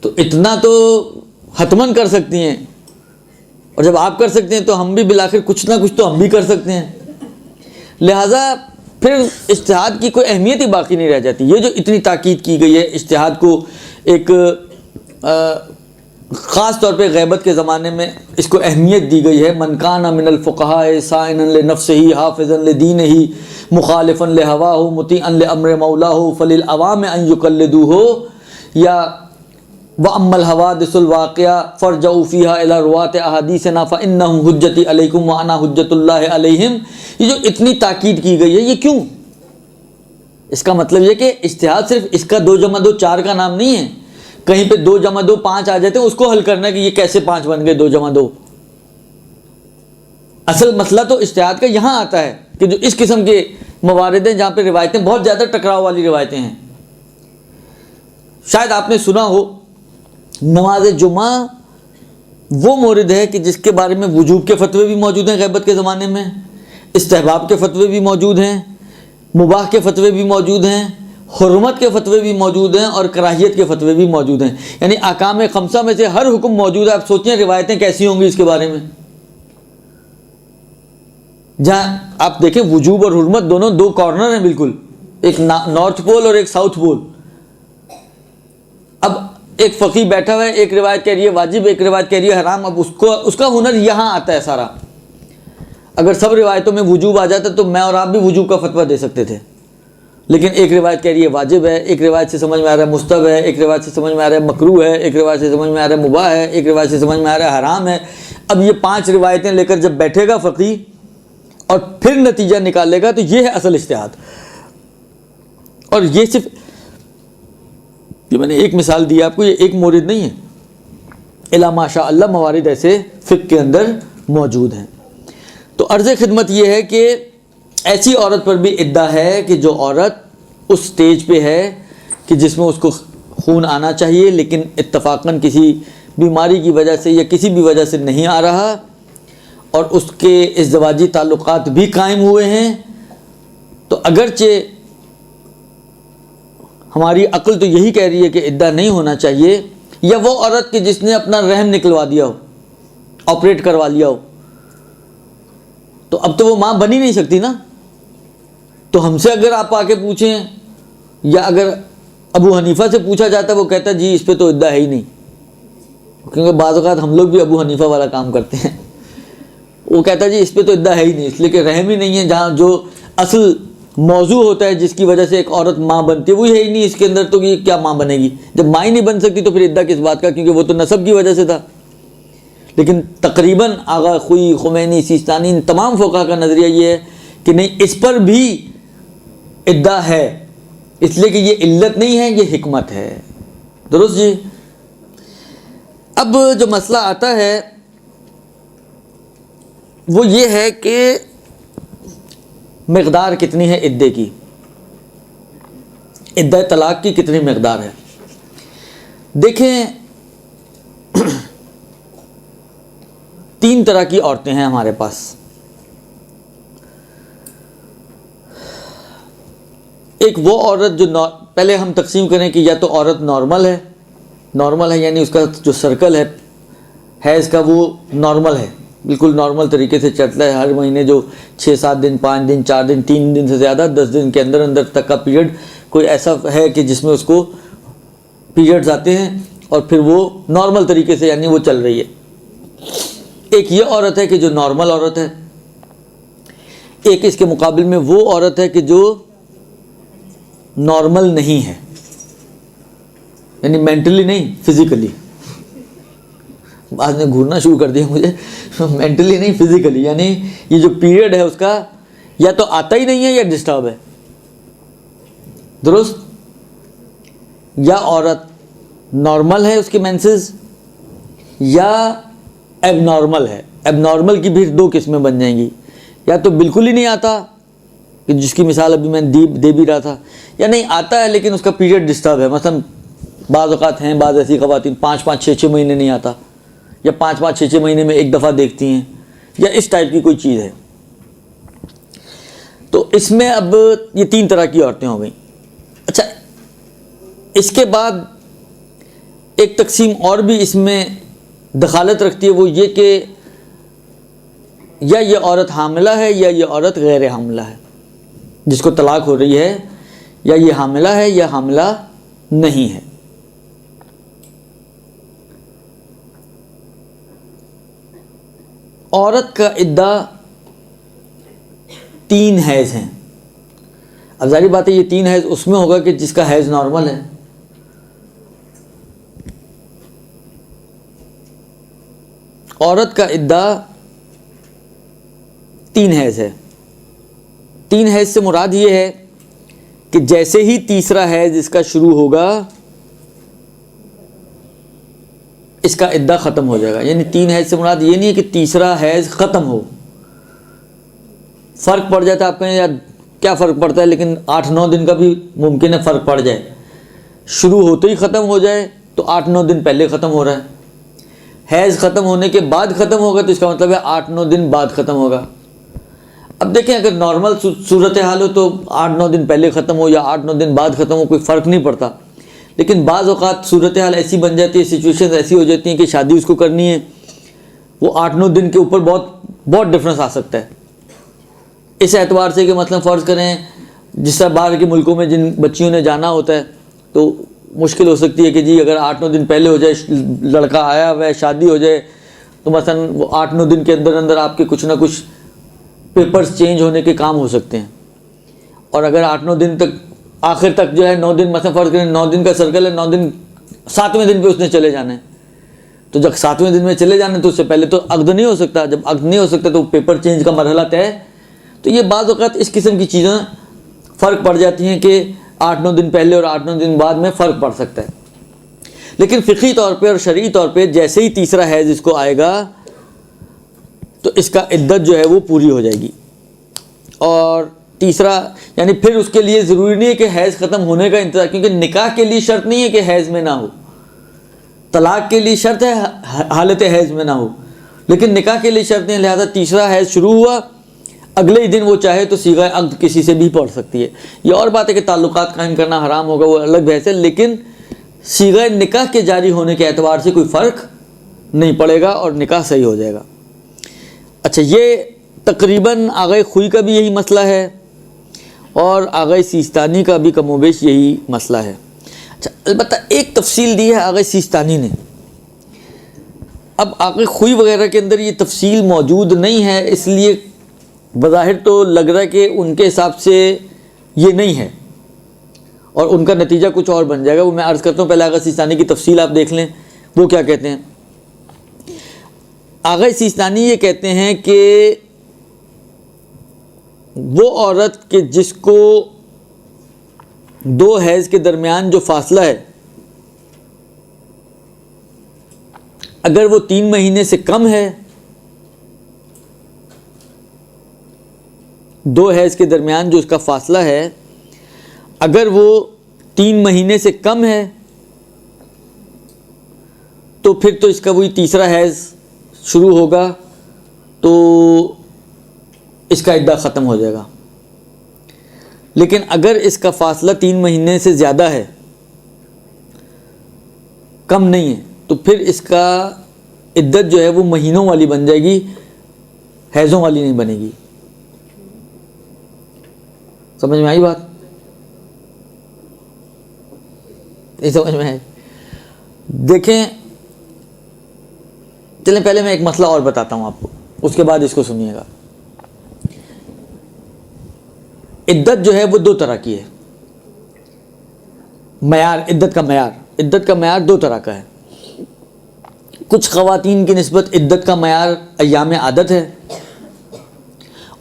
Speaker 1: تو اتنا تو حتماً کر سکتی ہیں۔ اور جب آپ کر سکتے ہیں تو ہم بھی بالآخر کچھ نہ کچھ تو ہم بھی کر سکتے ہیں۔ لہٰذا پھر اجتہاد کی کوئی اہمیت ہی باقی نہیں رہ جاتی۔ یہ جو اتنی تاکید کی گئی ہے اجتہاد کو، ایک خاص طور پہ غیبت کے زمانے میں اس کو اہمیت دی گئی ہے۔ من کان من الفقہاء صائنا لنفسہ حافظا لدینہ مخالفا لہواہ مطیعا لامر مولاہ فللعوام ان یقلدوہ، یا وَأَمَّا الْحَوَادِثُ الْوَاقِعَةُ فَارْجَعُوا فِيهَا إِلَىٰ رُوَاةِ أَحَادِيثِنَا فَإِنَّهُمْ حُجَّتِي عَلَيْكُمْ وَأَنَا حُجَّةُ اللَّهِ عَلَيْهِمْ۔ یہ جو اتنی تاکید کی گئی ہے یہ کیوں؟ اس کا مطلب یہ کہ اجتہاد صرف اس کا 2 + 2 4 کا نام نہیں ہے۔ کہیں پہ 2 + 2 5 آ جاتے ہیں، اس کو حل کرنا ہے کہ یہ کیسے 5 بن گئے 2 + 2۔ اصل مسئلہ تو اجتہاد کا یہاں آتا ہے کہ جو اس قسم کے موارد ہیں جہاں پہ روایتیں بہت زیادہ ٹکراؤ والی روایتیں ہیں۔ شاید آپ نے سنا ہو نماز جمعہ وہ مورد ہے کہ جس کے بارے میں وجوب کے فتوے بھی موجود ہیں غیبت کے زمانے میں، استحباب کے فتوے بھی موجود ہیں، مباح کے فتوے بھی موجود ہیں، حرمت کے فتوے بھی موجود ہیں، اور کراہیت کے فتوے بھی موجود ہیں۔ یعنی احکام خمسہ میں سے ہر حکم موجود ہے۔ آپ سوچیں روایتیں کیسی ہوں گی اس کے بارے میں۔ جہاں آپ دیکھیں وجوب اور حرمت دونوں 2 کارنر ہیں بالکل، ایک نارتھ پول اور ایک ساؤتھ پول۔ اب ایک فقیہ بیٹھا ہوا ہے، ایک روایت کہہ رہی ہے واجب، ایک روایت کہہ رہی ہے حرام۔ اب اس کا ہنر یہاں آتا ہے سارا۔ اگر سب روایتوں میں وجوب آ جاتا تو میں اور آپ بھی وجوب کا فتویٰ دے سکتے تھے، لیکن ایک روایت کہہ رہی ہے واجب ہے، ایک روایت سے سمجھ میں آ رہا ہے مستحب ہے، ایک روایت سے سمجھ میں آ رہا ہے مکروہ ہے، ایک روایت سے سمجھ میں آ رہا ہے مباح ہے، ایک روایت سے سمجھ میں آ رہا ہے حرام ہے۔ اب یہ 5 روایتیں لے کر جب بیٹھے گا فقیہ اور پھر نتیجہ نکالے گا، تو یہ ہے اصل اجتہاد۔ اور یہ صرف یہ میں نے ایک مثال دی آپ کو، یہ ایک مورد نہیں ہے، الا ماشاء اللہ موارد ایسے فقہ کے اندر موجود ہیں۔ تو عرض خدمت یہ ہے کہ ایسی عورت پر بھی ادعا ہے کہ جو عورت اس سٹیج پہ ہے کہ جس میں اس کو خون آنا چاہیے، لیکن اتفاقاً کسی بیماری کی وجہ سے یا کسی بھی وجہ سے نہیں آ رہا، اور اس کے ازدواجی تعلقات بھی قائم ہوئے ہیں، تو اگرچہ ہماری عقل تو یہی کہہ رہی ہے کہ عدہ نہیں ہونا چاہیے، یا وہ عورت کہ جس نے اپنا رحم نکلوا دیا ہو، آپریٹ کروا لیا ہو، تو اب تو وہ ماں بن ہی نہیں سکتی نا۔ تو ہم سے اگر آپ آ کے پوچھیں، یا اگر ابو حنیفہ سے پوچھا جاتا، وہ کہتا جی اس پہ تو عدہ ہے ہی نہیں، کیونکہ بعض اوقات ہم لوگ بھی ابو حنیفہ والا کام کرتے ہیں۔ وہ کہتا جی اس پہ تو عدہ ہے ہی نہیں، اس لیے کہ رحم ہی نہیں ہے۔ جہاں جو اصل موضوع ہوتا ہے جس کی وجہ سے ایک عورت ماں بنتی ہے وہ ہے ہی نہیں اس کے اندر، تو یہ کیا ماں بنے گی؟ جب ماں ہی نہیں بن سکتی تو پھر عدہ کس بات کا، کیونکہ وہ تو نسب کی وجہ سے تھا۔ لیکن تقریباً آغا خوئی، خمینی، سیستانی، ان تمام فقہا کا نظریہ یہ ہے کہ نہیں، اس پر بھی عدہ ہے، اس لیے کہ یہ علت نہیں ہے، یہ حکمت ہے۔ درست جی؟ اب جو مسئلہ آتا ہے وہ یہ ہے کہ مقدار کتنی ہے عدے کی۔ عدہ طلاق کی کتنی مقدار ہے؟ دیکھیں، 3 طرح کی عورتیں ہیں ہمارے پاس. ایک وہ عورت جو پہلے ہم تقسیم کریں کہ یا تو عورت نارمل ہے یعنی اس کا جو سرکل ہے حیض کا وہ نارمل ہے، بالکل نارمل طریقے سے چلتا ہے، ہر مہینے جو 6-7 دن 5 دن 4 دن 3 دن سے زیادہ 10 دن کے اندر تک کا پیریڈ کوئی ایسا ہے کہ جس میں اس کو پیریڈز آتے ہیں اور پھر وہ نارمل طریقے سے یعنی وہ چل رہی ہے. ایک یہ عورت ہے کہ جو نارمل عورت ہے. ایک اس کے مقابل میں وہ عورت ہے کہ جو نارمل نہیں ہے، یعنی مینٹلی نہیں، فزیکلی. بعد میں گھورنا شروع کر دیا مجھے، مینٹلی نہیں فزیکلی، یعنی یہ جو پیریڈ ہے اس کا یا تو آتا ہی نہیں ہے یا ڈسٹرب ہے. درست؟ یا عورت نارمل ہے اس کے مینسز یا ایب نارمل ہے. ایب نارمل کی بھی 2 قسمیں بن جائیں گی، یا تو بالکل ہی نہیں آتا کہ جس کی مثال ابھی میں دے بھی رہا تھا، یا نہیں آتا ہے لیکن اس کا پیریڈ ڈسٹرب ہے. مثلا بعض اوقات ہیں بعض ایسی خواتین 5-5 6-6 مہینے نہیں آتا، یا 5-5 6-6 مہینے میں ایک دفعہ دیکھتی ہیں، یا اس ٹائپ کی کوئی چیز ہے. تو اس میں اب یہ 3 طرح کی عورتیں ہو گئیں. اچھا، اس کے بعد ایک تقسیم اور بھی اس میں دخالت رکھتی ہے، وہ یہ کہ یا یہ عورت حاملہ ہے یا یہ عورت غیر حاملہ ہے جس کو طلاق ہو رہی ہے، یا یہ حاملہ ہے یا حاملہ نہیں ہے. عورت کا عدہ 3 حیض ہیں. اب ظاہر بات ہے یہ 3 حیض اس میں ہوگا کہ جس کا حیض نارمل ہے. عورت کا عدہ 3 حیض ہے. 3 حیض سے مراد یہ ہے کہ جیسے ہی تیسرا حیض اس کا شروع ہوگا اس کا عدہ ختم ہو جائے گا. یعنی 3 حیض سے مراد یہ نہیں ہے کہ تیسرا حیض ختم ہو. فرق پڑ جاتا ہے آپ کہیں یار کیا فرق پڑتا ہے، لیکن 8-9 دن کا بھی ممکن ہے فرق پڑ جائے. شروع ہوتے ہی ختم ہو جائے تو 8-9 دن پہلے ختم ہو رہا ہے. حیض ختم ہونے کے بعد ختم ہوگا تو اس کا مطلب ہے 8-9 دن بعد ختم ہوگا. اب دیکھیں اگر نارمل صورتحال ہو تو 8-9 دن پہلے ختم ہو یا 8-9 دن بعد ختم ہو کوئی فرق نہیں پڑتا. لیکن بعض اوقات صورتحال ایسی بن جاتی ہے، سچویشنز ایسی ہو جاتی ہیں کہ شادی اس کو کرنی ہے، وہ 8-9 دن کے اوپر بہت ڈفرینس آ سکتا ہے. اس اعتبار سے کہ مثلا فرض کریں جس طرح باہر کے ملکوں میں جن بچیوں نے جانا ہوتا ہے تو مشکل ہو سکتی ہے کہ جی اگر 8-9 دن پہلے ہو جائے، لڑکا آیا ہوا ہے، شادی ہو جائے تو مثلا وہ 8-9 دن کے اندر آپ کے کچھ نہ کچھ پیپرز چینج ہونے کے کام ہو سکتے ہیں. اور اگر 8-9 دن تک آخر تک جو ہے 9 دن مثلا فرض کریں 9 دن کا سرکل ہے، 9 دن 7ویں دن پہ اس نے چلے جانا ہے، تو جب 7ویں دن میں چلے جانا ہے تو اس سے پہلے تو عقد نہیں ہو سکتا. جب عقد نہیں ہو سکتا تو پیپر چینج کا مرحلہ طے ہے. تو یہ بعض اوقات اس قسم کی چیزیں فرق پڑ جاتی ہیں کہ 8-9 دن پہلے اور 8-9 دن بعد میں فرق پڑ سکتا ہے. لیکن فقہی طور پہ اور شرعی طور پہ جیسے ہی تیسرا حیض اس کو آئے گا تو اس کا عدت جو ہے وہ پوری ہو جائے گی. اور تیسرا یعنی پھر اس کے لیے ضروری نہیں ہے کہ حیض ختم ہونے کا انتظار، کیونکہ نکاح کے لیے شرط نہیں ہے کہ حیض میں نہ ہو. طلاق کے لیے شرط ہے حالت حیض میں نہ ہو، لیکن نکاح کے لیے شرط نہیں. لہذا تیسرا حیض شروع ہوا، اگلے ہی دن وہ چاہے تو صیغہ عقد کسی سے بھی پڑھ سکتی ہے. یہ اور بات ہے کہ تعلقات قائم کرنا حرام ہوگا، وہ الگ بحث ہے، لیکن صیغہ نکاح کے جاری ہونے کے اعتبار سے کوئی فرق نہیں پڑے گا اور نکاح صحیح ہو جائے گا. اچھا، یہ تقریباً آغائے خوئی کا بھی یہی مسئلہ ہے اور آغائے سیستانی کا بھی کم و بیش یہی مسئلہ ہے. اچھا، البتہ ایک تفصیل دی ہے آغائے سیستانی نے. اب آغائے خوئی وغیرہ کے اندر یہ تفصیل موجود نہیں ہے، اس لیے بظاہر تو لگ رہا ہے کہ ان کے حساب سے یہ نہیں ہے اور ان کا نتیجہ کچھ اور بن جائے گا. وہ میں عرض کرتا ہوں، پہلے آغا سیستانی کی تفصیل آپ دیکھ لیں وہ کیا کہتے ہیں. آغا سیستانی یہ کہتے ہیں کہ وہ عورت کہ جس کو 2 حیض کے درمیان جو فاصلہ ہے اگر وہ 3 مہینے سے کم ہے، 2 حیض کے درمیان جو اس کا فاصلہ ہے اگر وہ 3 مہینے سے کم ہے تو پھر تو اس کا وہی تیسرا حیض شروع ہوگا تو اس کا عدہ ختم ہو جائے گا. لیکن اگر اس کا فاصلہ 3 مہینے سے زیادہ ہے، کم نہیں ہے، تو پھر اس کا عدت جو ہے وہ مہینوں والی بن جائے گی، حیضوں والی نہیں بنے گی. سمجھ میں آئی بات؟ نہیں سمجھ میں آئی؟ دیکھیں، چلیں پہلے میں ایک مسئلہ اور بتاتا ہوں آپ کو، اس کے بعد اس کو سنیے گا. عدت جو ہے وہ 2 طرح کی ہے. معیار، عدت کا معیار 2 طرح کا ہے. کچھ خواتین کی نسبت عدت کا معیار ایام عادت ہے،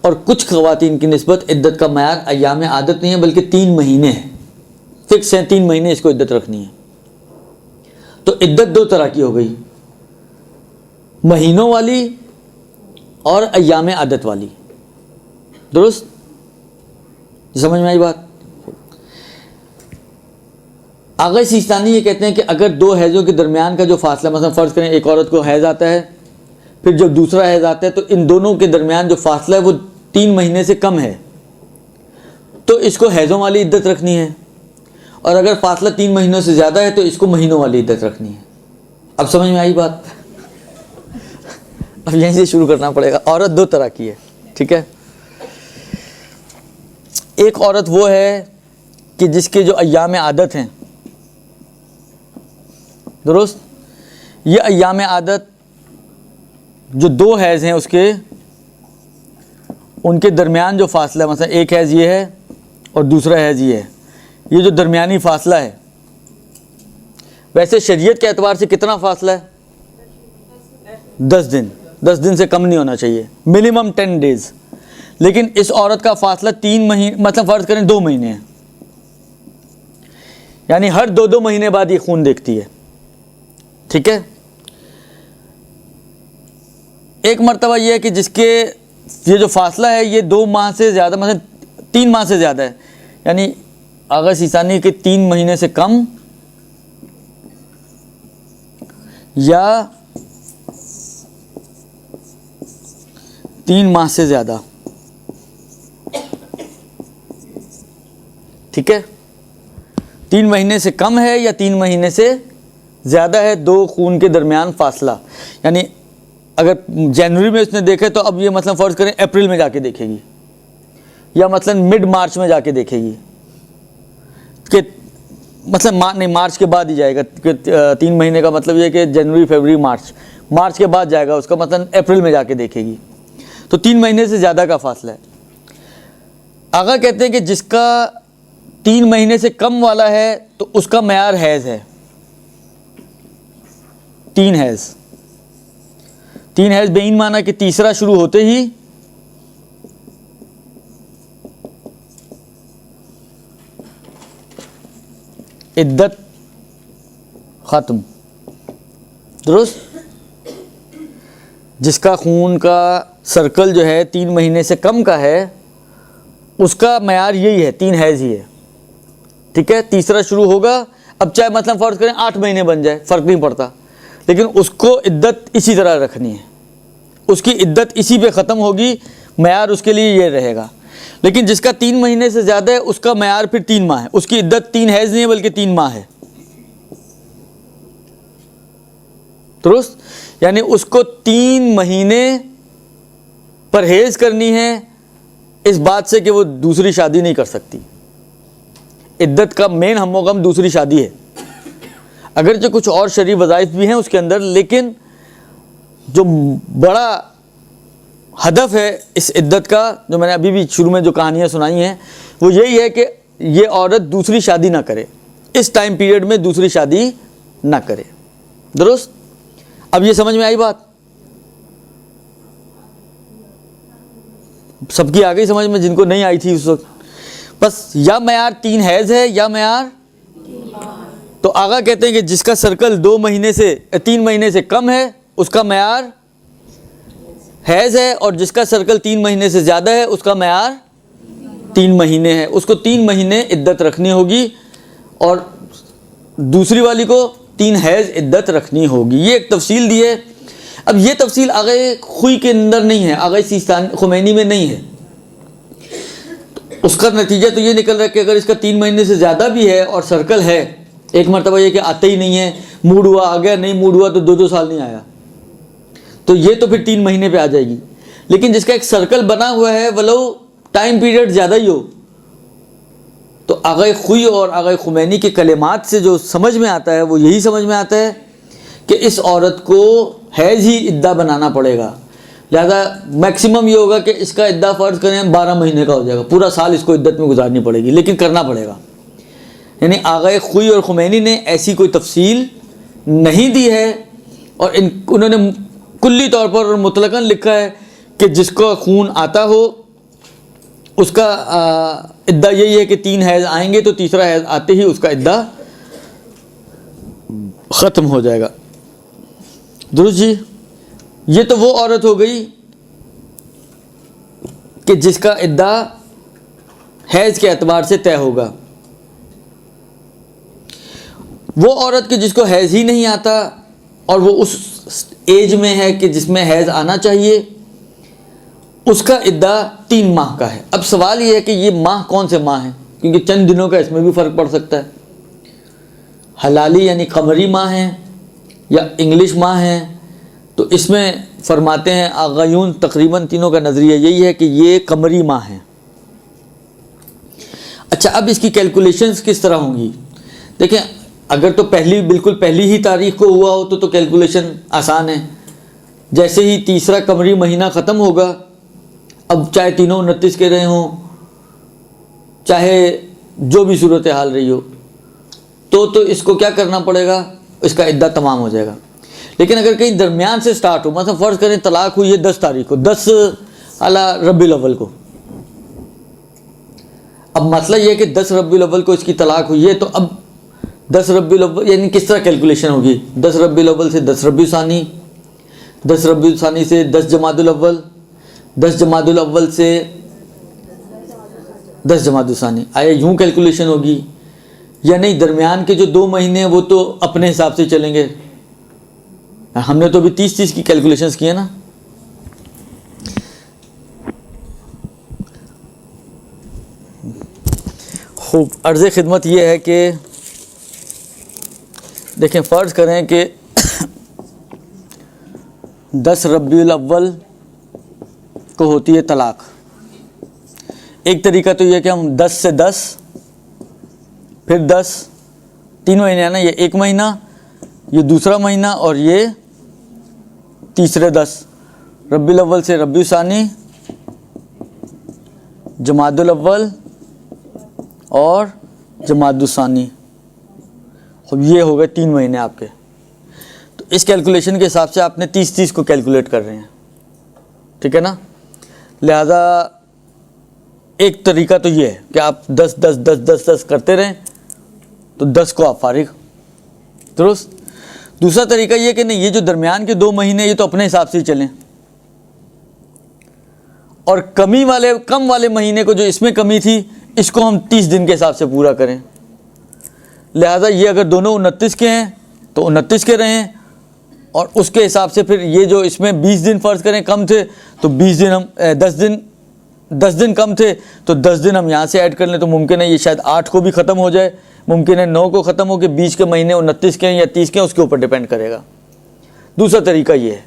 Speaker 1: اور کچھ خواتین کی نسبت عدت کا معیار ایام عادت نہیں ہے بلکہ 3 مہینے ہے. فکس ہے، 3 مہینے اس کو عدت رکھنی ہے. تو عدت 2 طرح کی ہو گئی، مہینوں والی اور ایام عادت والی. درست؟ سمجھ میں آئی بات؟ آغا سیستانی یہ کہتے ہیں کہ اگر 2 حیضوں کے درمیان کا جو فاصلہ، مثلا فرض کریں ایک عورت کو حیض آتا ہے، پھر جب دوسرا حیض آتا ہے، تو ان دونوں کے درمیان جو فاصلہ ہے وہ 3 مہینے سے کم ہے، تو اس کو حیضوں والی عدت رکھنی ہے. اور اگر فاصلہ 3 مہینوں سے زیادہ ہے تو اس کو مہینوں والی عدت رکھنی ہے. اب سمجھ میں آئی بات؟ اب یہیں سے شروع کرنا پڑے گا. عورت 2 طرح کی ہے، ٹھیک ہے. ایک عورت وہ ہے کہ جس کے جو ایام عادت ہیں، درست، یہ ایام عادت جو 2 حیض ہیں اس کے، ان کے درمیان جو فاصلہ، مثلا ایک حیض یہ ہے اور دوسرا حیض یہ ہے، یہ جو درمیانی فاصلہ ہے، ویسے شریعت کے اعتبار سے کتنا فاصلہ ہے؟ 10 دن. 10 دن سے کم نہیں ہونا چاہیے، منیمم 10 ڈیز. لیکن اس عورت کا فاصلہ 3 مہینے، مطلب فرض کریں 2 مہینے ہیں، یعنی ہر 2 مہینے بعد یہ خون دیکھتی ہے، ٹھیک ہے. ایک مرتبہ یہ ہے کہ جس کے یہ جو فاصلہ ہے یہ 2 ماہ سے زیادہ، مثلا 3 ماہ سے زیادہ ہے، یعنی آغا سیستانی کے 3 مہینے سے کم یا 3 ماہ سے زیادہ، ٹھیک ہے. 3 مہینے سے کم ہے یا 3 مہینے سے زیادہ ہے 2 خون کے درمیان فاصلہ. یعنی اگر جنوری میں اس نے دیکھے تو اب یہ مثلا فرض کریں اپریل میں جا کے دیکھے گی، یا مثلا مڈ مارچ میں جا کے دیکھے گی، کہ مثلا نہیں، مارچ کے بعد ہی جائے گا، کہ 3 مہینے کا مطلب یہ ہے کہ جنوری، فروری، مارچ کے بعد جائے گا اس کا، مثلا اپریل میں جا کے دیکھے گی. تو 3 مہینے سے زیادہ کا فاصلہ ہے. آغا کہتے ہیں کہ جس کا 3 مہینے سے کم والا ہے تو اس کا معیار حیض ہے، 3 حیض. 3 حیض بے این معنی کہ تیسرا شروع ہوتے ہی عدت ختم. درست؟ جس کا خون کا سرکل جو ہے 3 مہینے سے کم کا ہے اس کا معیار یہی ہے، 3 حیض ہی ہے، ٹھیک ہے. تیسرا شروع ہوگا، اب چاہے مثلا فرض کریں 8 مہینے بن جائے، فرق نہیں پڑتا، لیکن اس کو عدت اسی طرح رکھنی ہے، اس کی عدت اسی پہ ختم ہوگی، معیار اس کے لیے یہ رہے گا. لیکن جس کا 3 مہینے سے زیادہ ہے اس کا معیار پھر 3 ماہ ہے، اس کی عدت 3 حیض نہیں ہے بلکہ 3 ماہ ہے. درست؟ یعنی اس کو 3 مہینے پرہیز کرنی ہے اس بات سے کہ وہ دوسری شادی نہیں کر سکتی. عدت کا مین ہم و غم دوسری شادی ہے، اگرچہ کچھ اور شرعی وظائف بھی ہیں اس کے اندر، لیکن جو بڑا ہدف ہے اس عدت کا، جو میں نے ابھی بھی شروع میں جو کہانیاں سنائی ہیں، وہ یہی ہے کہ یہ عورت دوسری شادی نہ کرے، اس ٹائم پیریڈ میں دوسری شادی نہ کرے. درست؟ اب یہ سمجھ میں آئی بات؟ سب کی آ گئی سمجھ میں؟ جن کو نہیں آئی تھی اس وقت، بس یا معیار 3 حیض ہے یا معیار. تو آغا کہتے ہیں کہ جس کا سرکل 2 مہینے سے 3 مہینے سے کم ہے اس کا معیار حیض ہے، اور جس کا سرکل 3 مہینے سے زیادہ ہے اس کا معیار 3 مہینے ہے. اس کو 3 مہینے عدت رکھنی ہوگی، اور دوسری والی کو 3 حیض عدت رکھنی ہوگی. یہ ایک تفصیل دی ہے. اب یہ تفصیل آغا خوئی کے اندر نہیں ہے, آغا سیستانی خمینی میں نہیں ہے. اس کا نتیجہ تو یہ نکل رہا ہے کہ اگر اس کا 3 مہینے سے زیادہ بھی ہے اور سرکل ہے, ایک مرتبہ یہ کہ آتا ہی نہیں ہے, موڈ ہوا آ گیا, نہیں موڈ ہوا تو 2 سال نہیں آیا, تو یہ تو پھر 3 مہینے پہ آ جائے گی. لیکن جس کا ایک سرکل بنا ہوا ہے ولو ٹائم پیریڈ زیادہ ہی ہو, تو آغا خوئی اور آغا خمینی کے کلمات سے جو سمجھ میں آتا ہے وہ یہی سمجھ میں آتا ہے کہ اس عورت کو حیض ہی عدہ بنانا پڑے گا. لہذا میکسیمم یہ ہوگا کہ اس کا عدہ فرض کریں 12 مہینے کا ہو جائے گا, پورا سال اس کو عدت میں گزارنی پڑے گی, لیکن کرنا پڑے گا. یعنی آغا خوئی اور خمینی نے ایسی کوئی تفصیل نہیں دی ہے, اور انہوں نے کلی طور پر اور مطلقاً لکھا ہے کہ جس کو خون آتا ہو اس کا عدہ یہی ہے کہ 3 حیض آئیں گے تو تیسرا حیض آتے ہی اس کا عدہ ختم ہو جائے گا. درست جی. یہ تو وہ عورت ہو گئی کہ جس کا عدہ حیض کے اعتبار سے طے ہوگا. وہ عورت کہ جس کو حیض ہی نہیں آتا اور وہ اس ایج میں ہے کہ جس میں حیض آنا چاہیے, اس کا عدہ 3 ماہ کا ہے. اب سوال یہ ہے کہ یہ ماہ کون سے ماہ ہیں, کیونکہ چند دنوں کا اس میں بھی فرق پڑ سکتا ہے. حلالی یعنی قمری ماہ ہیں یا انگلش ماہ ہیں, تو اس میں فرماتے ہیں آغایون تقریباً تینوں کا نظریہ یہی ہے کہ یہ قمری ماہ ہیں. اچھا, اب اس کی کیلکولیشنز کس طرح ہوں گی؟ دیکھیں, اگر تو بالکل پہلی ہی تاریخ کو ہوا ہو تو کیلکولیشن آسان ہے. جیسے ہی تیسرا قمری مہینہ ختم ہوگا, اب چاہے تینوں 29 کے رہے ہوں, چاہے جو بھی صورتحال رہی ہو, تو اس کو کیا کرنا پڑے گا, اس کا عدہ تمام ہو جائے گا. لیکن اگر کہیں درمیان سے سٹارٹ ہو, مثلا فرض کریں طلاق ہوئی ہے 10 تاریخ کو, 10 ربیع الاول کو, اب مسئلہ یہ ہے کہ 10 ربیع الاول کو اس کی طلاق ہوئی ہے, تو اب 10 ربیع الاول یعنی کس طرح کیلکولیشن ہوگی؟ 10 ربیع الاول سے 10 ربیع ثانی, 10 ربیع ثانی سے 10 جمادی الاول, 10 جمادی الاول سے 10 جمادی ثانی. آیا یوں کیلکولیشن ہوگی یا نہیں؟ درمیان کے جو 2 مہینے وہ تو اپنے حساب سے چلیں گے. ہم نے تو ابھی 30 کی کیلکولیشنز کی ہیں نا. خوب. عرض خدمت یہ ہے کہ دیکھیں, فرض کریں کہ 10 ربیع الاول کو ہوتی ہے طلاق. ایک طریقہ تو یہ کہ ہم 10 سے 10 پھر 10 3 مہینے ہیں نا, یہ 1 مہینہ, یہ دوسرا مہینہ, اور یہ تیسرے 10. ربیع الاول سے ربیع ثانی, جمادی الاول اور جمادی ثانی. خب یہ ہو گئے 3 مہینے آپ کے. تو اس کیلکولیشن کے حساب سے آپ نے 30 کو کیلکولیٹ کر رہے ہیں, ٹھیک ہے نا. لہذا ایک طریقہ تو یہ ہے کہ آپ 10 10 10 10 10 کرتے رہیں, تو 10 کو آپ فارغ. درست. دوسرا طریقہ یہ کہ نہیں, یہ جو درمیان کے 2 مہینے یہ تو اپنے حساب سے ہی چلیں, اور کم والے مہینے کو جو اس میں کمی تھی اس کو ہم 30 دن کے حساب سے پورا کریں. لہذا یہ اگر دونوں 29 کے ہیں تو 29 کے رہیں, اور اس کے حساب سے پھر یہ جو اس میں 20 دن فرض کریں کم تھے تو 20 دن ہم 10 دن کم تھے تو 10 دن ہم یہاں سے ایڈ کر لیں, تو ممکن ہے یہ شاید 8 کو بھی ختم ہو جائے, ممکن ہے 9 کو ختم ہو کے 20 کے مہینے 29 کے ہیں یا 30 کے ہیں, اس کے اوپر ڈیپینڈ کرے گا. دوسرا طریقہ یہ ہے.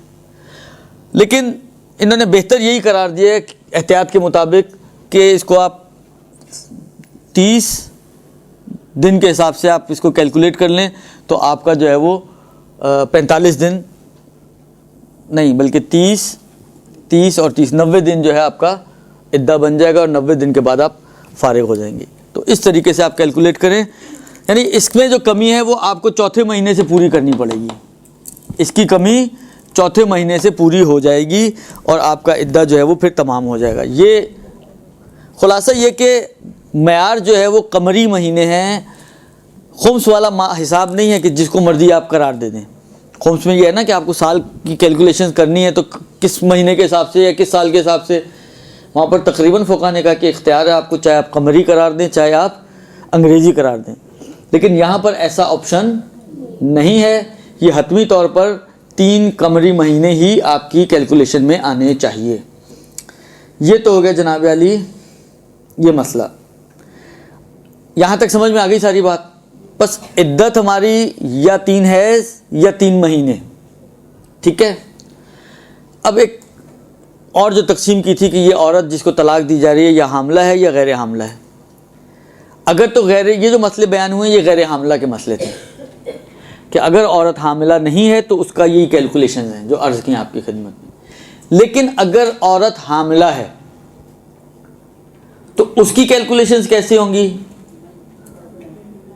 Speaker 1: لیکن انہوں نے بہتر یہی قرار دیا ہے احتیاط کے مطابق کہ اس کو آپ 30 دن کے حساب سے آپ اس کو کیلکولیٹ کر لیں, تو آپ کا جو ہے وہ 45 دن نہیں بلکہ 30 اور 30 90 دن جو ہے آپ کا عدہ بن جائے گا, اور 90 دن کے بعد آپ فارغ ہو جائیں گے. تو اس طریقے سے آپ کیلکولیٹ کریں. یعنی اس میں جو کمی ہے وہ آپ کو 4تھے مہینے سے پوری کرنی پڑے گی. اس کی کمی 4تھے مہینے سے پوری ہو جائے گی اور آپ کا عدہ جو ہے وہ پھر تمام ہو جائے گا. یہ خلاصہ یہ کہ معیار جو ہے وہ قمری مہینے ہیں. خمس والا حساب نہیں ہے کہ جس کو مرضی آپ قرار دے دیں. خمس میں یہ ہے نا کہ آپ کو سال کی کیلکولیشن کرنی ہے تو کس مہینے کے حساب سے یا کس سال کے حساب سے. وہاں پر تقریباً فقہاء نے کہا کہ اختیار ہے آپ کو, چاہے آپ قمری قرار دیں چاہے آپ انگریزی قرار دیں. لیکن یہاں پر ایسا آپشن نہیں ہے. یہ حتمی طور پر 3 قمری مہینے ہی آپ کی کیلکولیشن میں آنے چاہیے. یہ تو ہو گیا جناب علی یہ مسئلہ. یہاں تک سمجھ میں آ گئی ساری بات. بس عدت ہماری یا 3 حیض یا 3 مہینے. ٹھیک ہے. اب ایک اور جو تقسیم کی تھی کہ یہ عورت جس کو طلاق دی جا رہی ہے یا حاملہ ہے یا غیر حاملہ ہے. اگر تو غیر، یہ جو مسئلے بیان ہوئے یہ غیر حاملہ کے مسئلے تھے کہ اگر عورت حاملہ نہیں ہے تو اس کا یہی کیلکولیشنز ہیں جو عرض کی آپ کی خدمت میں. لیکن اگر عورت حاملہ ہے تو اس کی کیلکولیشنز کیسے ہوں گی؟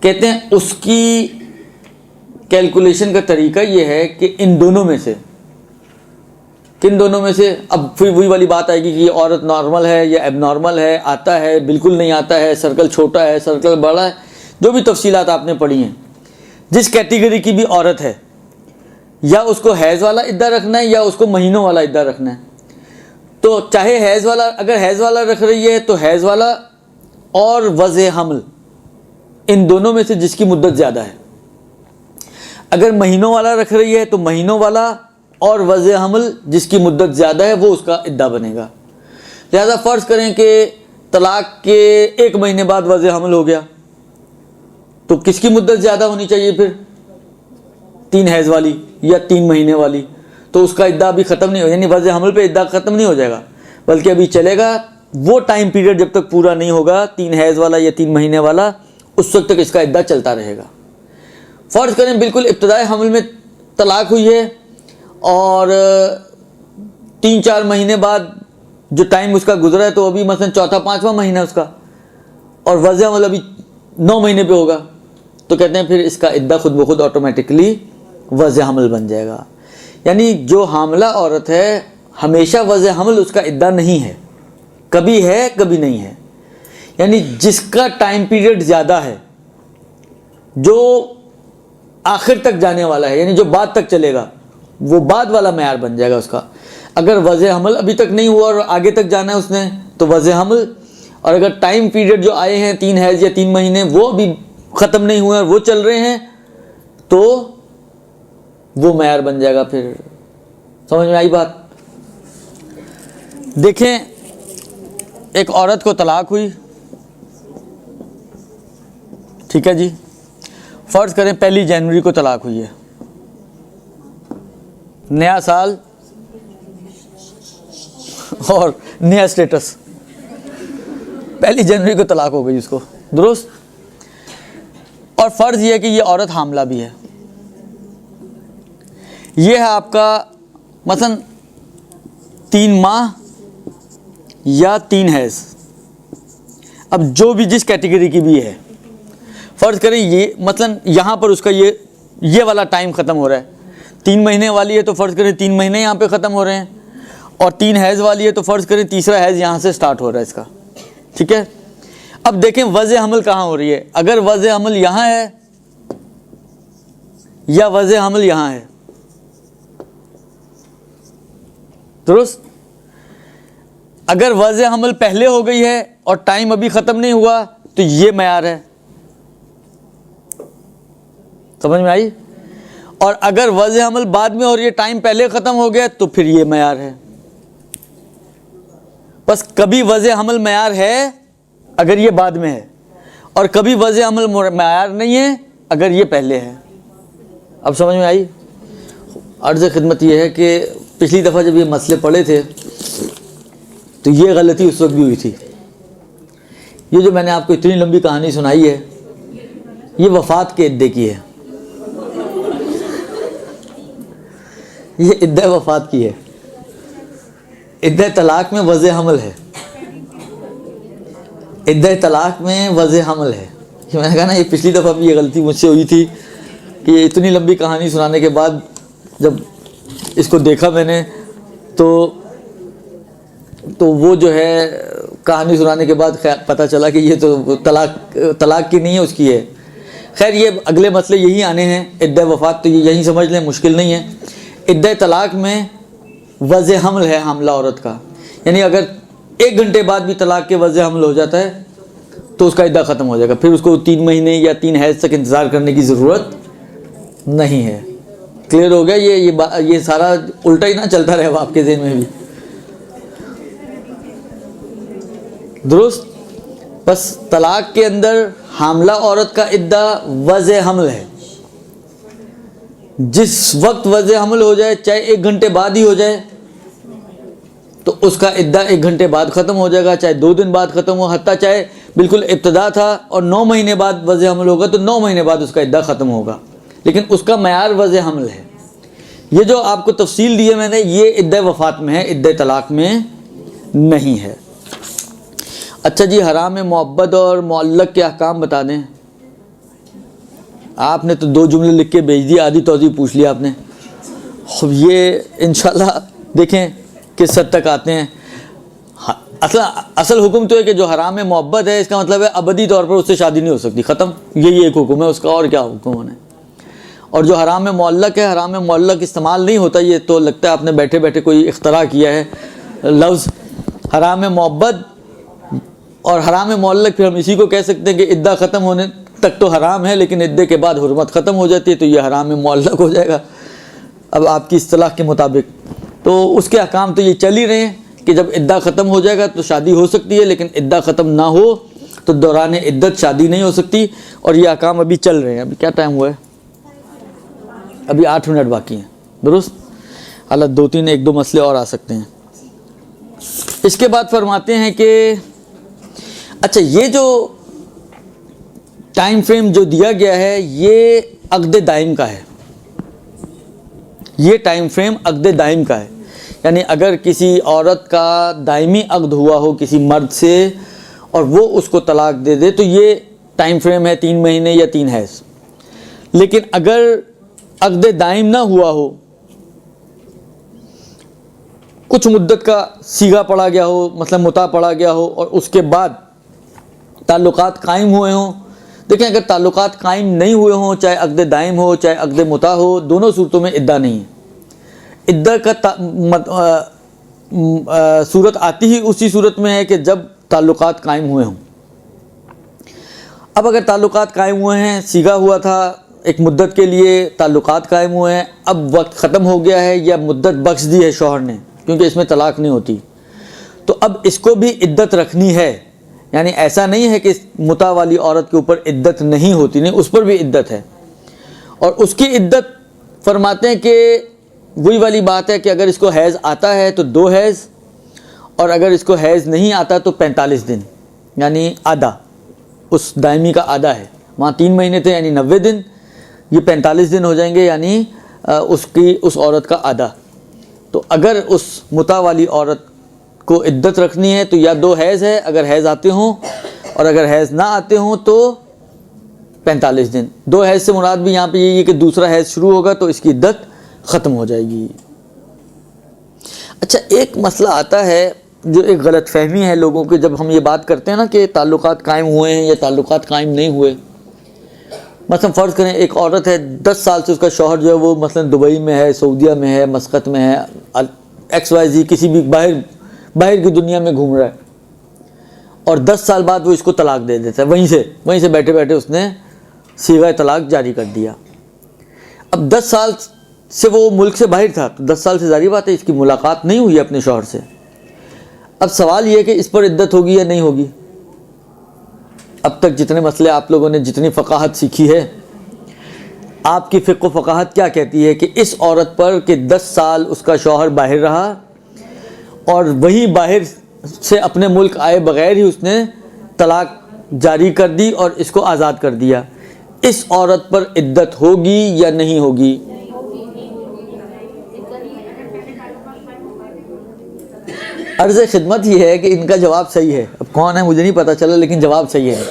Speaker 1: کہتے ہیں اس کی کیلکولیشن کا طریقہ یہ ہے کہ ان دونوں میں سے، کن دونوں میں سے؟ اب پھر وہی والی بات آئے گی کہ یہ عورت نارمل ہے یا ایب نارمل ہے، آتا ہے بالکل نہیں آتا ہے، سرکل چھوٹا ہے سرکل بڑا ہے، جو بھی تفصیلات آپ نے پڑھی ہیں. جس کیٹیگری کی بھی عورت ہے، یا اس کو حیض والا عدہ رکھنا ہے یا اس کو مہینوں والا عدہ رکھنا ہے. تو چاہے حیض والا، اگر حیض والا رکھ رہی ہے تو حیض والا اور وضع حمل ان دونوں میں سے جس کی مدت زیادہ ہے. اگر مہینوں والا رکھ رہی ہے تو مہینوں والا اور وضع حمل جس کی مدت زیادہ ہے وہ اس کا عدہ بنے گا. لہذا فرض کریں کہ طلاق کے 1 مہینے بعد وضع حمل ہو گیا تو کس کی مدت زیادہ ہونی چاہیے پھر؟ 3 حیض والی یا 3 مہینے والی. تو اس کا عدہ ابھی ختم نہیں ہو، یعنی وضع حمل پہ عدہ ختم نہیں ہو جائے گا بلکہ ابھی چلے گا. وہ ٹائم پیریڈ جب تک پورا نہیں ہوگا 3 حیض والا یا 3 مہینے والا، اس وقت تک اس کا عدہ چلتا رہے گا. فرض کریں بالکل ابتدائی حمل میں طلاق ہوئی ہے اور 3-4 مہینے بعد جو ٹائم اس کا گزرا ہے تو ابھی مثلا 4تھا-5واں مہینہ اس کا، اور وضع حمل ابھی 9 مہینے پہ ہوگا، تو کہتے ہیں پھر اس کا عدہ خود بخود آٹومیٹکلی وضع حمل بن جائے گا. یعنی جو حاملہ عورت ہے ہمیشہ وضع حمل اس کا عدہ نہیں ہے، کبھی ہے کبھی نہیں ہے. یعنی جس کا ٹائم پیریڈ زیادہ ہے، جو آخر تک جانے والا ہے، یعنی جو بعد تک چلے گا، وہ بعد والا معیار بن جائے گا اس کا. اگر وضع حمل ابھی تک نہیں ہوا اور آگے تک جانا ہے اس نے تو وضع حمل، اور اگر ٹائم پیریڈ جو آئے ہیں 3 حیض یا 3 مہینے وہ ابھی ختم نہیں ہوئے اور وہ چل رہے ہیں تو وہ معیار بن جائے گا. پھر سمجھ میں آئی بات؟ دیکھیں ایک عورت کو طلاق ہوئی، ٹھیک ہے جی، فرض کریں 1 جنوری کو طلاق ہوئی ہے، نیا سال اور نیا سٹیٹس، 1 جنوری کو طلاق ہو گئی اس کو، درست؟ اور فرض یہ ہے کہ یہ عورت حاملہ بھی ہے. یہ ہے آپ کا مثلا 3 ماہ یا 3 حیض. اب جو بھی جس کیٹیگری کی بھی ہے، فرض کریں یہ مثلا یہاں پر اس کا یہ والا ٹائم ختم ہو رہا ہے. 3 مہینے والی ہے تو فرض کریں 3 مہینے یہاں پہ ختم ہو رہے ہیں، اور 3 حیض والی ہے تو فرض کریں تیسرا حیض یہاں سے سٹارٹ ہو رہا ہے اس کا. ٹھیک ہے. اب دیکھیں وضع حمل کہاں ہو رہی ہے. اگر وضع حمل یہاں ہے یا وضع حمل یہاں ہے، درست؟ اگر وضع حمل پہلے ہو گئی ہے اور ٹائم ابھی ختم نہیں ہوا تو یہ معیار ہے. سمجھ میں آئی؟ اور اگر وضع حمل بعد میں اور یہ ٹائم پہلے ختم ہو گیا تو پھر یہ معیار ہے. بس کبھی وضع حمل معیار ہے اگر یہ بعد میں ہے، اور کبھی وضع حمل معیار نہیں ہے اگر یہ پہلے ہے. اب سمجھ میں آئی؟ عرض خدمت یہ ہے کہ پچھلی دفعہ جب یہ مسئلے پڑھے تھے تو یہ غلطی اس وقت بھی ہوئی تھی. یہ جو میں نے آپ کو اتنی لمبی کہانی سنائی ہے یہ وفات کے عدے کی ہے، یہ عدہ وفات کی ہے. عدہ طلاق میں وضع حمل ہے، عدہ طلاق میں وضع حمل ہے. میں نے کہا نا یہ پچھلی دفعہ بھی یہ غلطی مجھ سے ہوئی تھی کہ یہ اتنی لمبی کہانی سنانے کے بعد جب اس کو دیکھا میں نے تو وہ جو ہے کہانی سنانے کے بعد پتہ چلا کہ یہ تو طلاق کی نہیں ہے، اس کی ہے. خیر یہ اگلے مسئلے یہی آنے ہیں. عدہ وفات تو یہی سمجھ لیں، مشکل نہیں ہے. عدہ طلاق میں وضع حمل ہے حاملہ عورت کا، یعنی اگر 1 گھنٹے بعد بھی طلاق کے وضع حمل ہو جاتا ہے تو اس کا عدہ ختم ہو جائے گا، پھر اس کو 3 مہینے یا 3 حیض تک انتظار کرنے کی ضرورت نہیں ہے۔ کلیئر ہو گیا؟ یہ سارا الٹا ہی نہ چلتا رہے آپ کے ذہن میں بھی، درست؟ بس طلاق کے اندر حاملہ عورت کا عدہ وضع حمل ہے، جس وقت وضع حمل ہو جائے، چاہے 1 گھنٹے بعد ہی ہو جائے، تو اس کا عدہ 1 گھنٹے بعد ختم ہو جائے گا، چاہے 2 دن بعد ختم ہو، حتیٰ چاہے بالکل ابتدا تھا اور 9 مہینے بعد وضع حمل ہوگا تو 9 مہینے بعد اس کا عدہ ختم ہوگا، لیکن اس کا معیار وضع حمل ہے۔ یہ جو آپ کو تفصیل دی ہے میں نے، یہ عدہ وفات میں ہے، عدہ طلاق میں نہیں ہے۔ اچھا جی، حرام معبد اور معلق کے احکام بتا دیں۔ آپ نے تو 2 جملے لکھ کے بھیج دی، آدھی توضیح پوچھ لیا آپ نے۔ خب یہ انشاءاللہ دیکھیں کس حد تک آتے ہیں۔ اصل حکم تو ہے کہ جو حرام معبد ہے، اس کا مطلب ہے ابدی طور پر اس سے شادی نہیں ہو سکتی، ختم، یہی ایک حکم ہے اس کا، اور کیا حکم ہے۔ اور جو حرام معلق ہے، حرام معلق استعمال نہیں ہوتا، یہ تو لگتا ہے آپ نے بیٹھے بیٹھے کوئی اختراع کیا ہے لفظ حرام معبد اور حرام معلق، پھر ہم اسی کو کہہ سکتے ہیں کہ عدہ ختم ہونے تک تو حرام ہے، لیکن عدے کے بعد حرمت ختم ہو جاتی ہے، تو یہ حرام معلق ہو جائے گا اب آپ کی اصطلاح کے مطابق۔ تو اس کے احکام تو یہ چل ہی رہے ہیں کہ جب عدہ ختم ہو جائے گا تو شادی ہو سکتی ہے، لیکن عدہ ختم نہ ہو تو دوران عدت شادی نہیں ہو سکتی، اور یہ احکام ابھی چل رہے ہیں۔ ابھی کیا ٹائم ہوا ہے؟ ابھی 8 منٹ باقی ہیں، درست؟ حالت 2-3 1-2 مسئلے اور آ سکتے ہیں۔ اس کے بعد فرماتے ہیں کہ اچھا، یہ جو ٹائم فریم جو دیا گیا ہے یہ عقد دائم کا ہے، یہ ٹائم فریم عقد دائم کا ہے، یعنی اگر کسی عورت کا دائمی عقد ہوا ہو کسی مرد سے اور وہ اس کو طلاق دے دے تو یہ ٹائم فریم ہے 3 مہینے یا 3 حیض۔ لیکن اگر عقد دائم نہ ہوا ہو، کچھ مدت کا صیغہ پڑھا گیا ہو، مثلا متع پڑھا گیا ہو، اور اس کے بعد تعلقات قائم ہوئے ہوں، دیکھیں اگر تعلقات قائم نہیں ہوئے ہوں، چاہے عقد دائم ہو چاہے عقد متع ہو، دونوں صورتوں میں عدہ نہیں ہے۔ عدہ کا صورت آتی ہی اسی صورت میں ہے کہ جب تعلقات قائم ہوئے ہوں۔ اب اگر تعلقات قائم ہوئے ہیں، صیغہ ہوا تھا ایک مدت کے لیے، تعلقات قائم ہوئے ہیں، اب وقت ختم ہو گیا ہے یا مدت بخش دی ہے شوہر نے، کیونکہ اس میں طلاق نہیں ہوتی، تو اب اس کو بھی عدت رکھنی ہے۔ یعنی ایسا نہیں ہے کہ متع والی عورت کے اوپر عدت نہیں ہوتی، نہیں، اس پر بھی عدت ہے، اور اس کی عدت فرماتے ہیں کہ وہی والی بات ہے کہ اگر اس کو حیض آتا ہے تو 2 حیض، اور اگر اس کو حیض نہیں آتا تو 45 دن، یعنی آدھا، اس دائمی کا آدھا ہے، وہاں 3 مہینے تھے یعنی 90 دن، یہ 45 دن ہو جائیں گے، یعنی اس عورت کا آدھا۔ تو اگر اس متع والی عورت کو عدت رکھنی ہے تو یا 2 حیض ہے اگر حیض آتے ہوں، اور اگر حیض نہ آتے ہوں تو 45 دن۔ 2 حیض سے مراد بھی یہاں پہ یہی ہے کہ دوسرا حیض شروع ہوگا تو اس کی عدت ختم ہو جائے گی۔ اچھا، ایک مسئلہ آتا ہے جو ایک غلط فہمی ہے لوگوں کے، جب ہم یہ بات کرتے ہیں نا کہ تعلقات قائم ہوئے ہیں یا تعلقات قائم نہیں ہوئے۔ مثلا فرض کریں ایک عورت ہے، 10 سال سے اس کا شوہر جو ہے وہ مثلا دبئی میں ہے، سعودیہ میں ہے، مسقط میں ہے، XYZ کسی بھی باہر کی دنیا میں گھوم رہا ہے، اور 10 سال بعد وہ اس کو طلاق دے دیتا ہے، وہیں سے بیٹھے بیٹھے اس نے صیغہ طلاق جاری کر دیا۔ اب 10 سال سے وہ ملک سے باہر تھا، تو 10 سال سے ظاہر بات ہے اس کی ملاقات نہیں ہوئی اپنے شوہر سے۔ اب سوال یہ ہے کہ اس پر عدت ہوگی یا نہیں ہوگی؟ اب تک جتنے مسئلے آپ لوگوں نے جتنی فقاہت سیکھی ہے، آپ کی فقہ و فقاہت کیا کہتی ہے کہ اس عورت پر کہ 10 سال اس کا شوہر باہر رہا اور وہی باہر سے اپنے ملک آئے بغیر ہی اس نے طلاق جاری کر دی اور اس کو آزاد کر دیا، اس عورت پر عدت ہوگی یا نہیں ہوگی؟ عرض خدمت یہ ہے کہ ان کا جواب صحیح ہے، اب کون ہے مجھے نہیں پتہ چلا، لیکن جواب صحیح ہے۔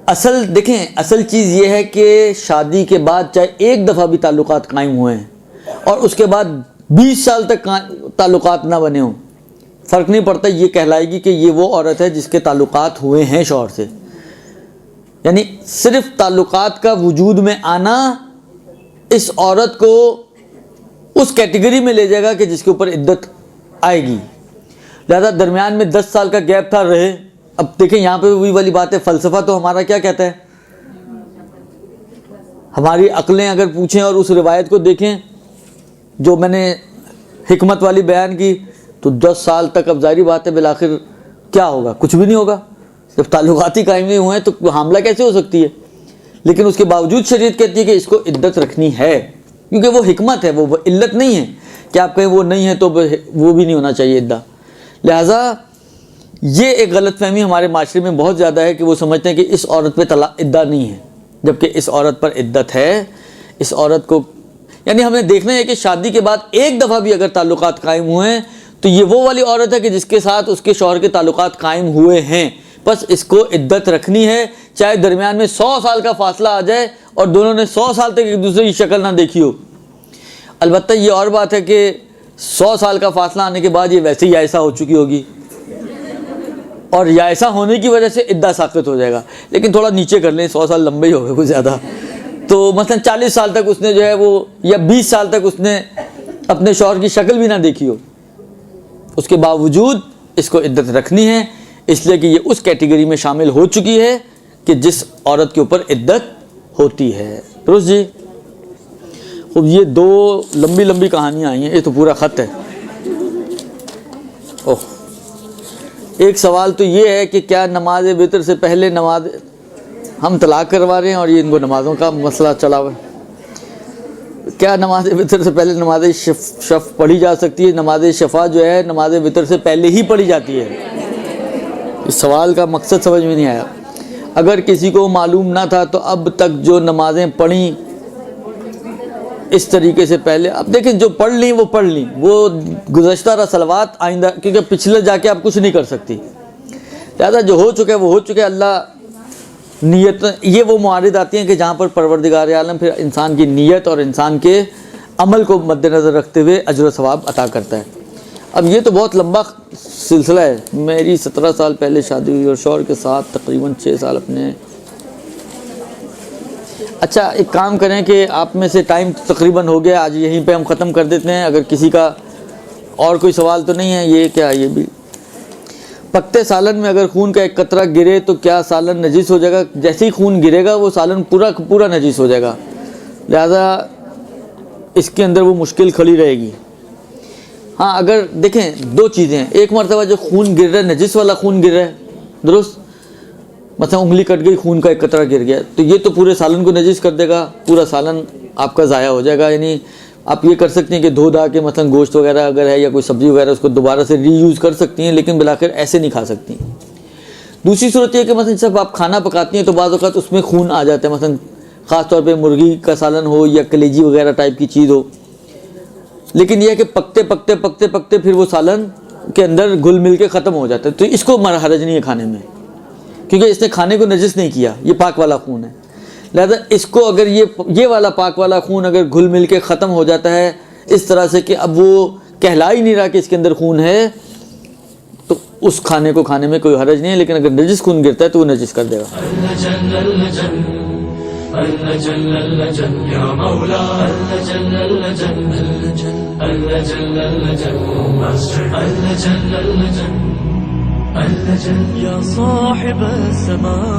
Speaker 1: اصل چیز یہ ہے کہ شادی کے بعد چاہے ایک دفعہ بھی تعلقات قائم ہوئے ہیں اور اس کے بعد 20 سال تک تعلقات نہ بنے ہوں، فرق نہیں پڑتا، یہ کہلائے گی کہ یہ وہ عورت ہے جس کے تعلقات ہوئے ہیں شوہر سے۔ یعنی صرف تعلقات کا وجود میں آنا اس عورت کو اس کیٹیگری میں لے جائے گا کہ جس کے اوپر عدت آئے گی۔ لہذا درمیان میں 10 سال کا گیپ تھا رہے، اب دیکھیں یہاں پہ وہی والی بات ہے، فلسفہ تو ہمارا کیا کہتا ہے، ہماری عقلیں اگر پوچھیں اور اس روایت کو دیکھیں جو میں نے حکمت والی بیان کی، تو 10 سال تک اب ظاہری بات ہے بالآخر کیا ہوگا، کچھ بھی نہیں ہوگا، جب تعلقات ہی قائم نہیں ہوئے ہیں تو حاملہ کیسے ہو سکتی ہے؟ لیکن اس کے باوجود شریعت کہتی ہے کہ اس کو عدت رکھنی ہے، کیونکہ وہ حکمت ہے، وہ علت نہیں ہے کہ آپ کہیں وہ نہیں ہے تو وہ بھی نہیں ہونا چاہیے عدہ۔ لہٰذا یہ ایک غلط فہمی ہمارے معاشرے میں بہت زیادہ ہے کہ وہ سمجھتے ہیں کہ اس عورت پہ عدہ نہیں ہے، جبکہ اس عورت پر عدت ہے۔ اس عورت کو یعنی ہمیں دیکھنا ہے کہ شادی کے بعد ایک دفعہ بھی اگر تعلقات قائم ہوئے ہیں تو یہ وہ والی عورت ہے کہ جس کے ساتھ اس کے شوہر کے تعلقات قائم ہوئے ہیں، بس اس کو عدت رکھنی ہے، چاہے درمیان میں 100 سال کا فاصلہ آ جائے اور دونوں نے 100 سال تک ایک دوسرے کی شکل نہ دیکھی ہو۔ البتہ یہ اور بات ہے کہ 100 سال کا فاصلہ آنے کے بعد یہ ویسے ہی یائسہ ہو چکی ہوگی اور یائسہ ہونے کی وجہ سے عدہ ساقط ہو جائے گا، لیکن تھوڑا نیچے کر لیں، 100 سال لمبے ہی ہو گئے کچھ زیادہ، تو مثلا 40 سال تک اس نے جو ہے وہ، یا 20 سال تک اس نے اپنے شوہر کی شکل بھی نہ دیکھی ہو، اس کے باوجود اس کو عدت رکھنی ہے، اس لیے کہ یہ اس کیٹیگری میں شامل ہو چکی ہے کہ جس عورت کے اوپر عدت ہوتی ہے۔ درست جی؟ خب یہ 2 لمبی لمبی کہانیاں آئی ہیں، یہ تو پورا خط ہے۔ ایک سوال تو یہ ہے کہ کیا نماز وتر سے پہلے نماز، ہم طلاق کروا رہے ہیں اور یہ ان کو نمازوں کا مسئلہ چلا ہوا ہے، کیا نماز وتر سے پہلے نماز شفع پڑھی جا سکتی ہے؟ نماز شفع جو ہے نماز وتر سے پہلے ہی پڑھی جاتی ہے۔ اس سوال کا مقصد سمجھ میں نہیں آیا۔ اگر کسی کو معلوم نہ تھا تو اب تک جو نمازیں پڑھیں اس طریقے سے پہلے، اب دیکھیں جو پڑھ لیں وہ پڑھ لیں، وہ گزشتہ رسلوات آئندہ، کیونکہ پچھلے جا کے آپ کچھ نہیں کر سکتی، لہٰذا جو ہو چکا ہے وہ ہو چکا ہے۔ اللہ نیت، یہ وہ معارض آتی ہیں کہ جہاں پر پروردگار عالم پھر انسان کی نیت اور انسان کے عمل کو مد نظر رکھتے ہوئے اجر و ثواب عطا کرتا ہے۔ اب یہ تو بہت لمبا سلسلہ ہے۔ میری 17 سال پہلے شادی ہوئی اور شوہر کے ساتھ تقریباً 6 سال اپنے۔ اچھا ایک کام کریں کہ آپ میں سے ٹائم تقریباً ہو گیا، آج یہیں پہ ہم ختم کر دیتے ہیں۔ اگر کسی کا اور کوئی سوال تو نہیں ہے؟ یہ کیا، یہ بھی پکتے سالن میں اگر خون کا ایک قطرہ گرے تو کیا سالن نجس ہو جائے گا؟ جیسے ہی خون گرے گا وہ سالن پورا نجس ہو جائے گا، لہذا اس کے اندر وہ مشکل کھڑی رہے گی۔ ہاں اگر دیکھیں 2 چیزیں ہیں، ایک مرتبہ جو خون گر رہا ہے نجس والا خون گر رہا ہے، درست، مثلا انگلی کٹ گئی خون کا ایک قطرہ گر گیا تو یہ تو پورے سالن کو نجس کر دے گا، پورا سالن آپ کا ضائع ہو جائے گا۔ یعنی آپ یہ کر سکتی ہیں کہ دھو دا کے مثلا گوشت وغیرہ اگر ہے یا کوئی سبزی وغیرہ اس کو دوبارہ سے ری یوز کر سکتی ہیں، لیکن بالآخر ایسے نہیں کھا سکتی۔ دوسری صورت یہ کہ مثلا جب آپ کھانا پکاتی ہیں تو بعض اوقات اس میں خون آ جاتا ہے، مثلا خاص طور پہ مرغی کا سالن ہو یا کلیجی وغیرہ ٹائپ کی چیز ہو، لیکن یہ ہے کہ پکتے پھر وہ سالن کے اندر گھل مل کے ختم ہو جاتا ہے، تو اس کو حرج نہیں ہے کھانے میں، کیونکہ اس نے کھانے کو نجس نہیں کیا، یہ پاک والا خون ہے۔ لہذا اس کو اگر یہ والا پاک والا خون اگر گھل مل کے ختم ہو جاتا ہے اس طرح سے کہ اب وہ کہلا ہی نہیں رہا کہ اس کے اندر خون ہے، تو اس کھانے کو کھانے میں کوئی حرج نہیں ہے، لیکن اگر نجس خون گرتا ہے تو وہ نجس کر دے گا۔
Speaker 2: يا صاحب السماء